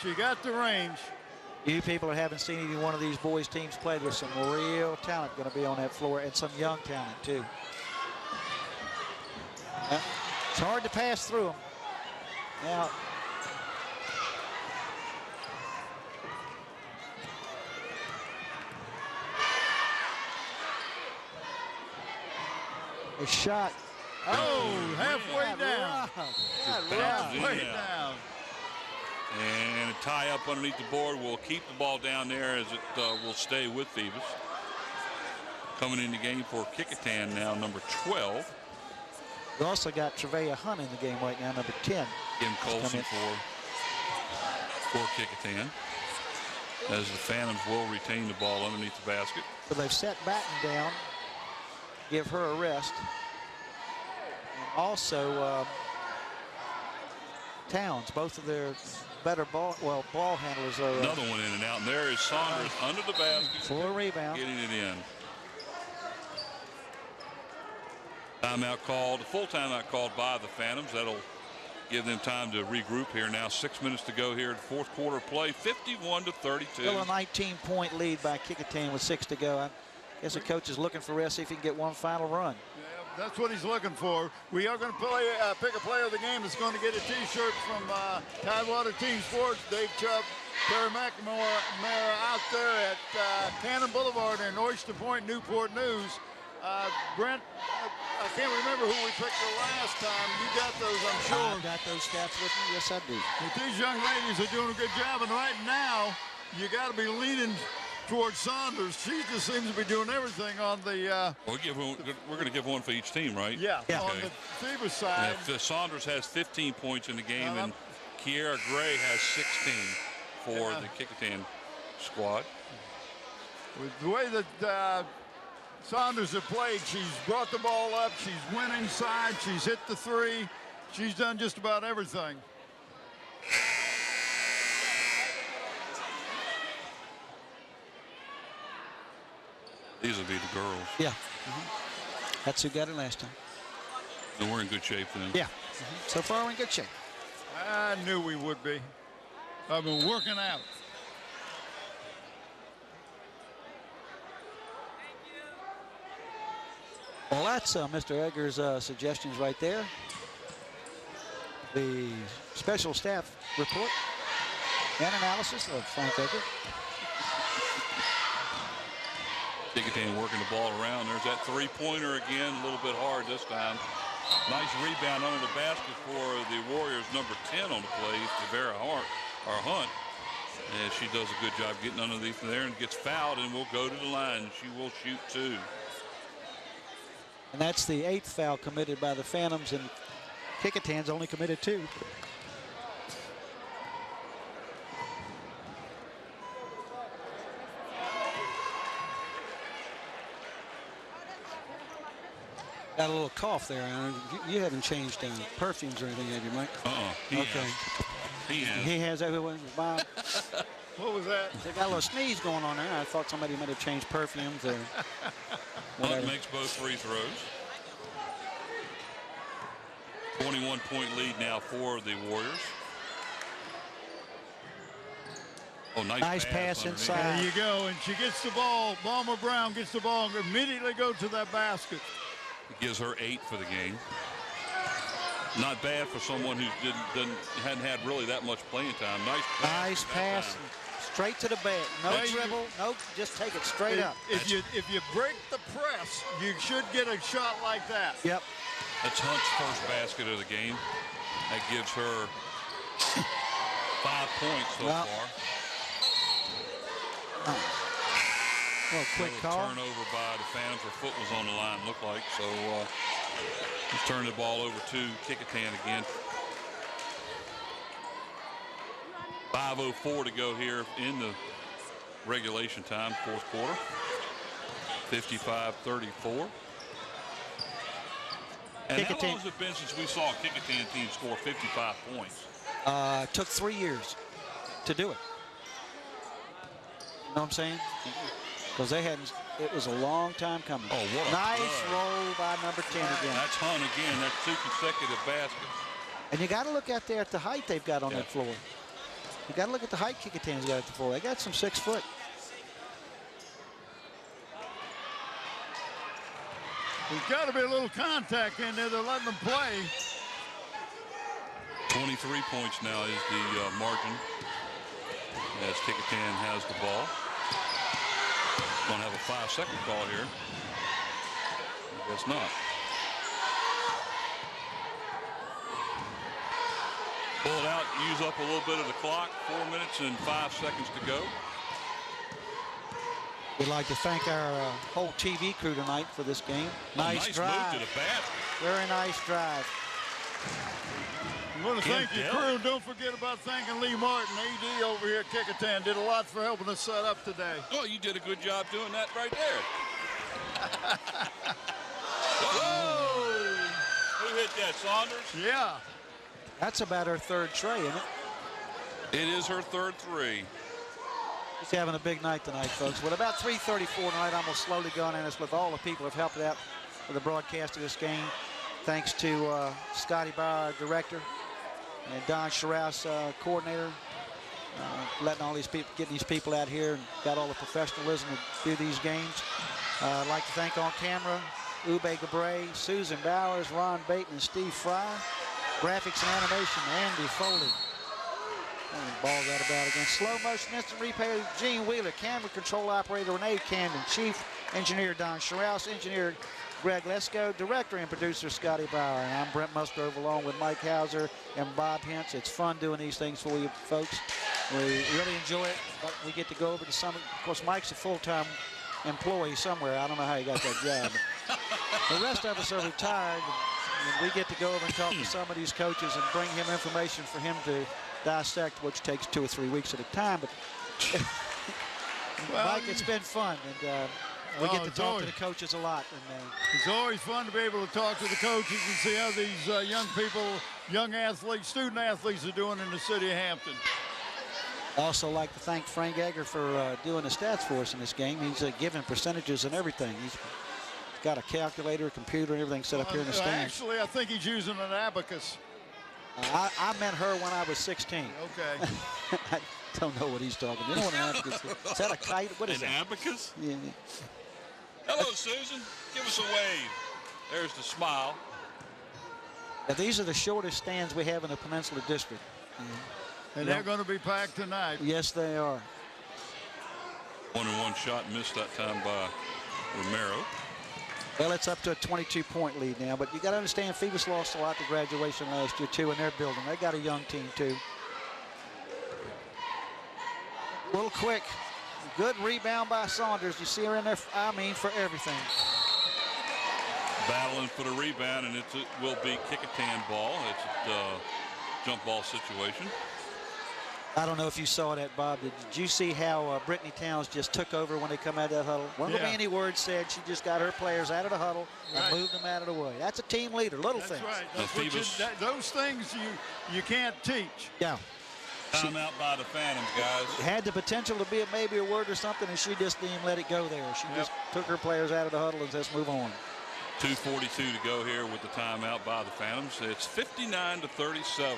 She got the range. You people haven't seen either one of these boys' teams play. There's some real talent going to be on that floor, and some young talent, too. It's hard to pass through them. Now, a shot. Oh, halfway down. Halfway down. down. And a tie up underneath the board will keep the ball down there, as it will stay with Phoebus. Coming in the game for Kecoughtan now, number 12. We also got Treveya Hunt in the game right now, number 10. Kim Colson for Kecoughtan, as the Phantoms will retain the ball underneath the basket. So they've set Batten down, give her a rest. And also Towns, both of their better ball handlers are. Another one in and out, and there is Saunders under the basket. For a rebound. Getting it in. Timeout called, a full timeout called by the Phantoms. That'll give them time to regroup here. Now 6 minutes to go here in fourth quarter play, 51-32. Still a 19-point lead by Kecoughtan with 6 to go. I guess the coach is looking for rest, see if he can get one final run. Yeah, that's what he's looking for. We are going to pick a player of the game that's going to get a T-shirt from Tidewater Team Sports. Dave Chubb, Terry McNamara out there at Cannon Boulevard in Oyster Point, Newport News. Brent, I can't remember who we picked the last time. You got those, I'm sure. I've got those stats with me. Yes, I do. But these young ladies are doing a good job, and right now, you got to be leaning towards Saunders. She just seems to be doing everything on the. We're going to give one for each team, right? Yeah. Okay. On the Phoebus side. Yeah, Saunders has 15 points in the game, and Kiera Gray has 16 for the Kecoughtan squad. With the way that Saunders have played, she's brought the ball up, she's went inside, she's hit the three, she's done just about everything. These will be the girls. Yeah. That's who got it last time. And we're in good shape then. Yeah. So far, we're in good shape. I knew we would be. I've been working out. Well, that's Mr. Egger's suggestions right there. The special staff report and analysis of Frank Egger. Kecoughtan working the ball around. There's that three-pointer again, a little bit hard this time. Nice rebound under the basket for the Warriors, number 10 on the play, Javera Hunt. And she does a good job getting underneath there and gets fouled and will go to the line. She will shoot 2. And that's the 8th foul committed by the Phantoms, and Kecoughtan's only committed 2. Got a little cough there. You haven't changed perfumes or anything, have you, Mike? He has. He has everyone. Bob. What was that? They got a little sneeze going on there. I thought somebody might have changed perfumes or whatever. Hunt makes both free throws. 21-point lead now for the Warriors. Oh, nice pass inside. There you go, and she gets the ball. Balmer Brown gets the ball and immediately goes to that basket. It gives her 8 for the game. Not bad for someone who hadn't had really that much playing time. Nice pass. Straight to the bag. No dribble. No, just take it straight up. If you break the press, you should get a shot like that. Yep. That's Hunt's first basket of the game. That gives her 5 points so far. Well, quick call. Turnover by the Phantoms. Her foot was on the line, looked like. So he's turned the ball over to Kecoughtan again. 5:04 to go here in the regulation time, 4th quarter. 55-34. And how long has it been since we saw a Kecoughtan team score 55 points? It took 3 years to do it. You know what I'm saying? Because they hadn't. It was a long time coming. Oh, what a nice roll by number 10 again. That's Hunt again. That's 2 consecutive baskets. And you got to look out there at the height they've got on that floor. You got to look at the height Kecoughtan's got at the floor. They got some 6 foot. There's got to be a little contact in there. They're letting them play. 23 points now is the margin as Kecoughtan has the ball. Going to have a 5-second call here. I guess not. Pull it out, use up a little bit of the clock. 4 minutes and 5 seconds to go. We'd like to thank our whole TV crew tonight for this game. Nice drive. Move to the basket. Very nice drive. I want to thank your crew. Don't forget about thanking Lee Martin, AD over here at Kecoughtan. Did a lot for helping us set up today. Well, you did a good job doing that right there. Whoa! Who hit that, Saunders? Yeah. That's about her 3rd tray, isn't it? It is her 3rd 3. He's having a big night tonight, folks. With about 3:34 tonight, I'm going to slowly go on, and it's with all the people who have helped out with the broadcast of this game. Thanks to Scotty Bauer, our director, and Don Scharouse, coordinator, letting all these people, getting these people out here and got all the professionalism to do these games. I'd like to thank on camera Ube Gabre, Susan Bowers, Ron Bateman, and Steve Fry. Graphics and animation, Andy Foley. And ball's out about again. Slow motion instant replay, Gene Wheeler. Camera control operator, Renee Camden. Chief engineer, Don Scharouse. Engineer, Greg Lesko. Director and producer, Scotty Bauer. And I'm Brent Musgrove along with Mike Hauser and Bob Hintz. It's fun doing these things for you folks. We really enjoy it. But we get to go over to some, of course, Mike's a full-time employee somewhere. I don't know how he got that job. The rest of us are retired. And we get to go over and talk to some of these coaches and bring him information for him to dissect, which takes 2 or 3 weeks at a time. But Mike, it's been fun, and we get to talk to the coaches a lot. And it's always fun to be able to talk to the coaches and see how these young people, young athletes, student athletes are doing in the city of Hampton. Also like to thank Frank Egger for doing the stats for us in this game. He's giving percentages and everything. He's got a calculator, a computer, and everything set up here in the stands. Actually, I think he's using an abacus. I met her when I was 16. Okay. I don't know what he's talking. You know what an abacus is? Is that a kite? What is an that? abacus? Yeah. Hello, Susan. Give us a wave. There's the smile. Now, these are the shortest stands we have in the Peninsula District. And they're going to be packed tonight. Yes, they are. 1-and-1 shot missed that time by Romero. Well, it's up to a 22-point lead now, but you got to understand Phoebus lost a lot to graduation last year, too, in their building. They got a young team, too. A little quick. Good rebound by Saunders. You see her in there, for everything. Battling for the rebound, and it will be Kecoughtan ball. It's a jump ball situation. I don't know if you saw that, Bob. Did you see how Brittany Towns just took over when they come out of that huddle? Wasn't be any words said. She just got her players out of the huddle and moved them out of the way. That's a team leader, little things. That's right. Those things you can't teach. Yeah. Timeout by the Phantoms, guys. Had the potential to be maybe a word or something, and she just didn't let it go there. She just took her players out of the huddle and just move on. 2:42 to go here with the timeout by the Phantoms. It's 59-37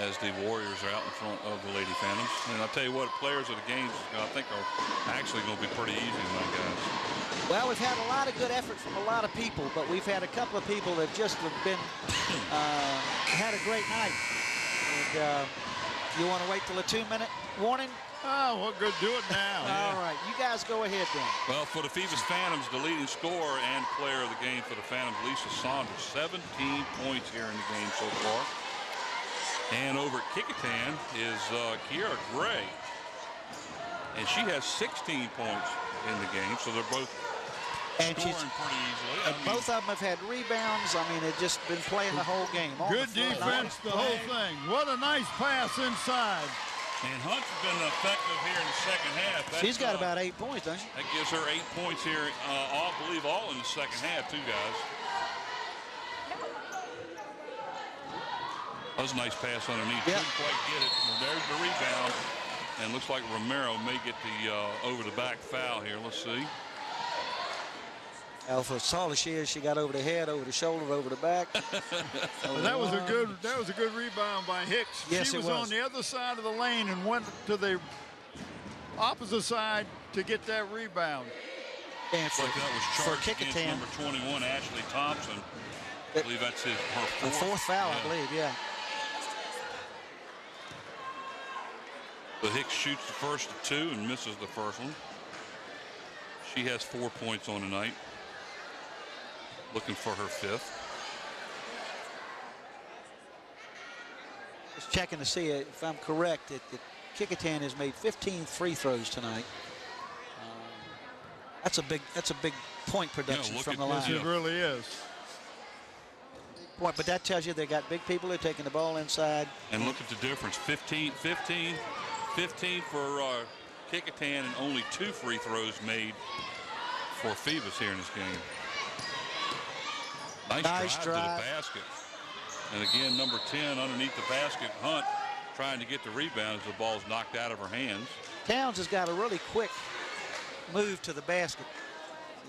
as the Warriors are out in front of the Lady Phantoms. And I'll tell you what, players of the games I think are actually going to be pretty easy tonight, guys. Well, we've had a lot of good effort from a lot of people, but we've had a couple of people that just have been had a great night. And you want to wait till a 2-minute warning? Oh, well, good. Do it now. All right. You guys go ahead then. Well, for the Phoebus Phantoms, the leading scorer and player of the game for the Phantoms, Lisa Saunders, 17 points here in the game so far. And over at Kecoughtan is Kiara Gray. And she has 16 points in the game, so they're both scoring pretty easily. And both of them have had rebounds. I mean, they've just been playing the whole game. Good defense, the whole thing. What a nice pass inside. And Hunt's been effective here in the second half. She's got about 8 points, doesn't she? That gives her 8 points here, I believe all in the second half, too, guys. That was a nice pass underneath. Yep. Couldn't quite get it. Well, there's the rebound. And looks like Romero may get the over-the-back foul here. Let's see. For as tall as she is, she got over the head, over the shoulder, over the back. That was a good rebound by Hicks. Yes, she was on the other side of the lane and went to the opposite side to get that rebound. And Like that was charged against Kecoughtan, number 21, Ashley Thompson. I believe that's her fourth foul, I believe, yeah. But Hicks shoots the first of 2 and misses the first one. She has 4 points on tonight. Looking for her 5th. Just checking to see if I'm correct that Kecoughtan has made 15 free throws tonight. That's a big point production from the line. It really is. Point, but that tells you they got big people. They're taking the ball inside. And look at the difference. 15 for Kecoughtan and only 2 free throws made for Phoebus here in this game. Nice drive to the basket. And again, number 10 underneath the basket. Hunt trying to get the rebound as the ball's knocked out of her hands. Towns has got a really quick move to the basket.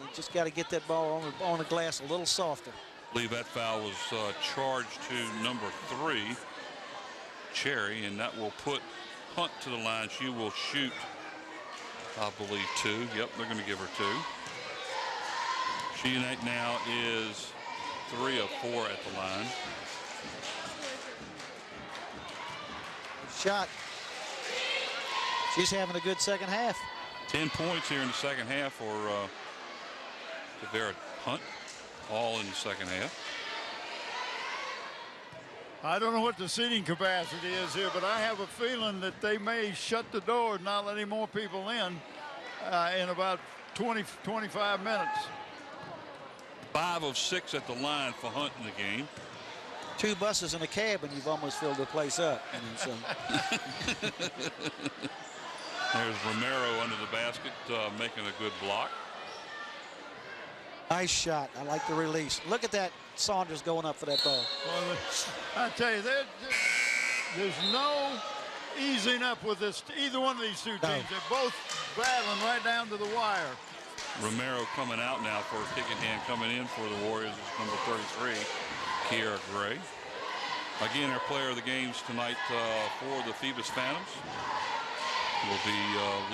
You just got to get that ball on the glass a little softer. I believe that foul was charged to number 3, Cherry, and that will put Hunt to the line. She will shoot, I believe, 2. Yep, they're going to give her 2. She now is 3 of 4 at the line. Shot. She's having a good second half. 10 points here in the second half for Vera Hunt, all in the second half. I don't know what the seating capacity is here, but I have a feeling that they may shut the door and not let any more people in about 20-25 minutes. 5 of 6 at the line for Hunt in the game. 2 buses and a cab, and you've almost filled the place up. So. There's Romero under the basket, making a good block. Nice shot. I like the release. Look at that. Saunders going up for that ball. Well, I tell you, there's no easing up with this. Either one of these 2 teams. They're both battling right down to the wire. Romero coming out now for Kecoughtan. Coming in for the Warriors is number 33, Kiara Gray. Again, our player of the games tonight for the Phoebus Phantoms will be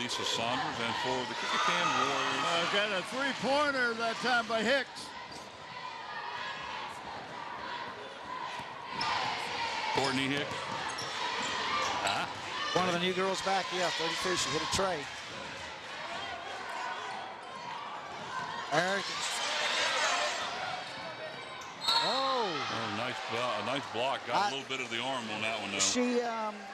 Lisa Saunders, and for the Kecoughtan Warriors. Got a 3-pointer that time by Hicks. Courtney Hicks. One of the new girls back, yeah, 32. She hit a tray. Oh, nice Well, a nice block. Got a little bit of the arm on that one, though. She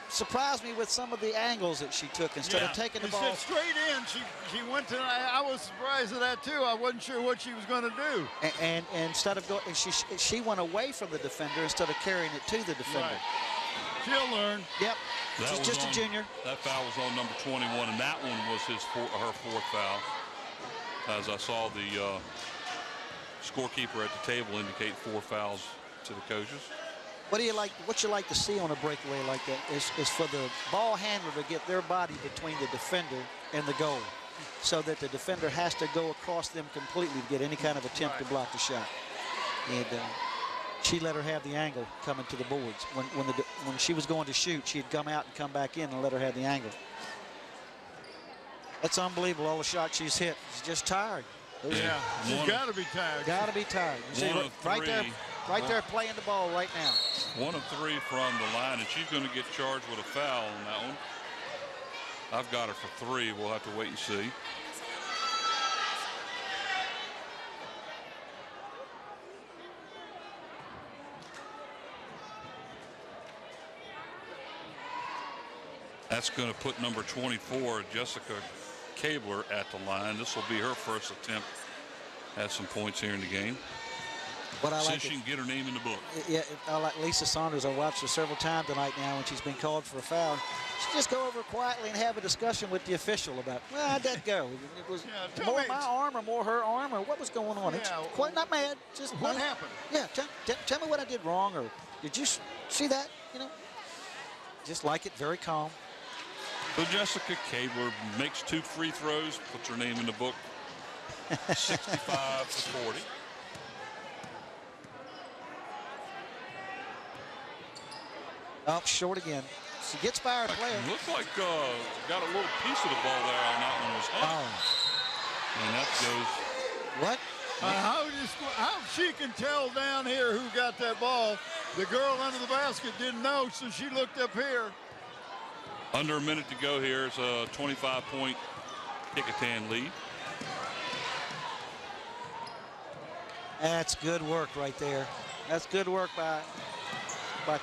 surprised me with some of the angles that she took instead of taking the ball. Straight in. She went to. I was surprised at that too. I wasn't sure what she was going to do. And instead of going, she went away from the defender instead of carrying it to the defender. Right. She'll learn. Yep. She's just a junior. That foul was on number 21, and that one was her fourth foul. As I saw the scorekeeper at the table indicate 4 fouls to the coaches. What you like to see on a breakaway like that is for the ball handler to get their body between the defender and the goal, so that the defender has to go across them completely to get any kind of attempt to block the shot. And she let her have the angle coming to the boards. When she was going to shoot, she'd come out and come back in and let her have the angle. That's unbelievable, all the shots she's hit. She's just tired. Yeah, she's got to be tired. Got to be tired. You see, right there playing the ball right now. 1 of 3 from the line, and she's going to get charged with a foul on that one. I've got her for 3. We'll have to wait and see. That's going to put number 24, Jessica Kabler, at the line. This will be her first attempt at some points here in the game. Since she can get her name in the book. Yeah, I like Lisa Saunders. I watched her several times tonight now when she's been called for a foul. She just go over quietly and have a discussion with the official about, well, how'd that go? It was more my arm or more her arm, or what was going on? It's quite not mad. Just what happened? Yeah, tell me what I did wrong, or did you see that? You know, just like it, very calm. So Jessica Kabler makes 2 free throws, puts her name in the book. 65 to 40. Oh, short again. She gets by her player. Looks like got a little piece of the ball there on that one was Hunt. And that goes. What? How she can tell down here who got that ball. The girl under the basket didn't know, so she looked up here. Under a minute to go here. It's a 25-point Kecoughtan lead. That's good work right there. That's good work by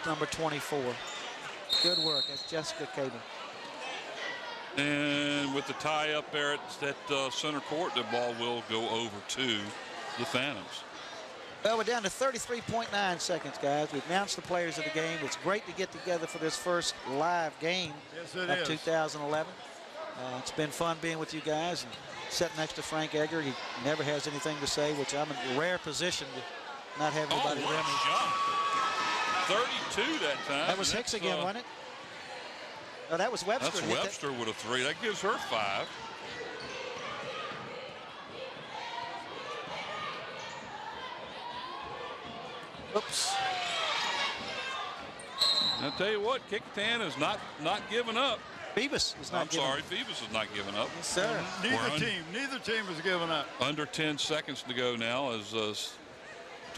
number 24. Good work. That's Jessica Kabler. And with the tie up there at center court, the ball will go over to the Phantoms. Well, we're down to 33.9 seconds, guys. We've announced the players of the game. It's great to get together for this first live game of 2011. It's been fun being with you guys and sitting next to Frank Egger. He never has anything to say, which I'm in a rare position to not have anybody around me. 32 that time. That was Hicks again, wasn't it? Oh, that was Webster. That's Webster with a 3. That gives her 5. Oops. I'll tell you what, Kecoughtan is not giving up. Phoebus is not giving up. Phoebus is not giving up. Yes, sir. Neither team is giving up. Under 10 seconds to go now as a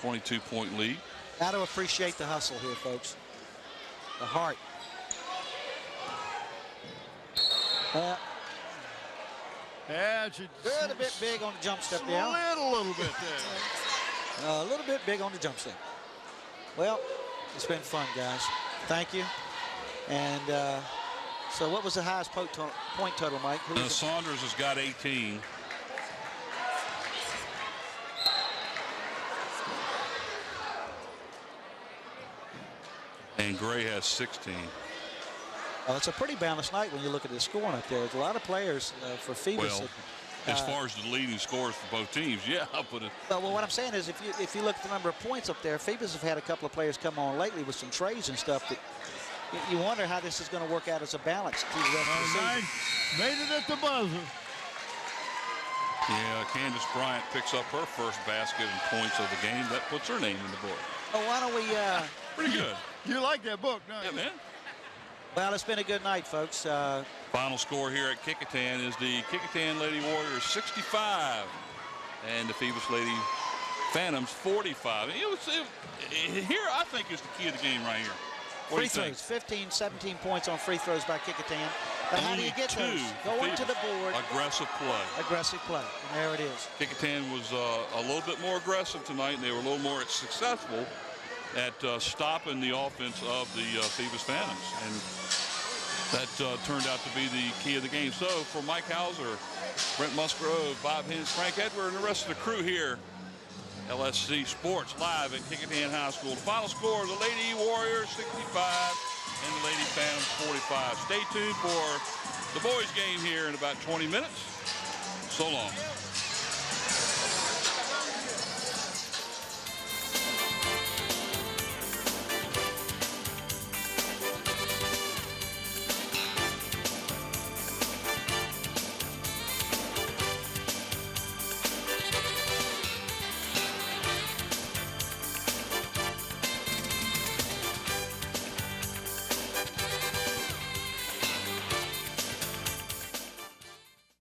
22-point lead. Got to appreciate the hustle here, folks. The heart. Yeah, she a bit big on the jump step there. A little bit there. A little bit big on the jump step. Well, it's been fun, guys. Thank you. And so what was the highest point total, Mike? Saunders has got 18. And Gray has 16. Well, it's a pretty balanced night when you look at the scoring up there. There's a lot of players for Phoebus. Well, as far as the leading scores for both teams, yeah, I'll put it. Well, what I'm saying is if you look at the number of points up there, Phoebus have had a couple of players come on lately with some trays and stuff that you wonder how this is going to work out as a balance through the rest of the season. Made it at the buzzer. Yeah, Candace Bryant picks up her first basket and points of the game. That puts her name in the book. Well, why don't we... Pretty good. You like that book, don't you? Yeah, man. Well, it's been a good night, folks. Final score here at Kecoughtan is the Kecoughtan Lady Warriors 65 and the Phoebus Lady Phantoms 45. Here, I think, is the key of the game right here. Free throws, 15, 17 points on free throws by Kecoughtan. But how do you get those? Going to the board. Aggressive play. Aggressive play. And there it is. Kecoughtan was a little bit more aggressive tonight, and they were a little more successful at stopping the offense of the Phoebus Phantoms. And that turned out to be the key of the game. So for Mike Hauser, Brent Musgrove, Bob Hens, Frank Edward, and the rest of the crew here, LSC Sports live at Kecoughtan High School. The final score, the Lady Warriors 65 and the Lady Phantoms 45. Stay tuned for the boys game here in about 20 minutes. So long.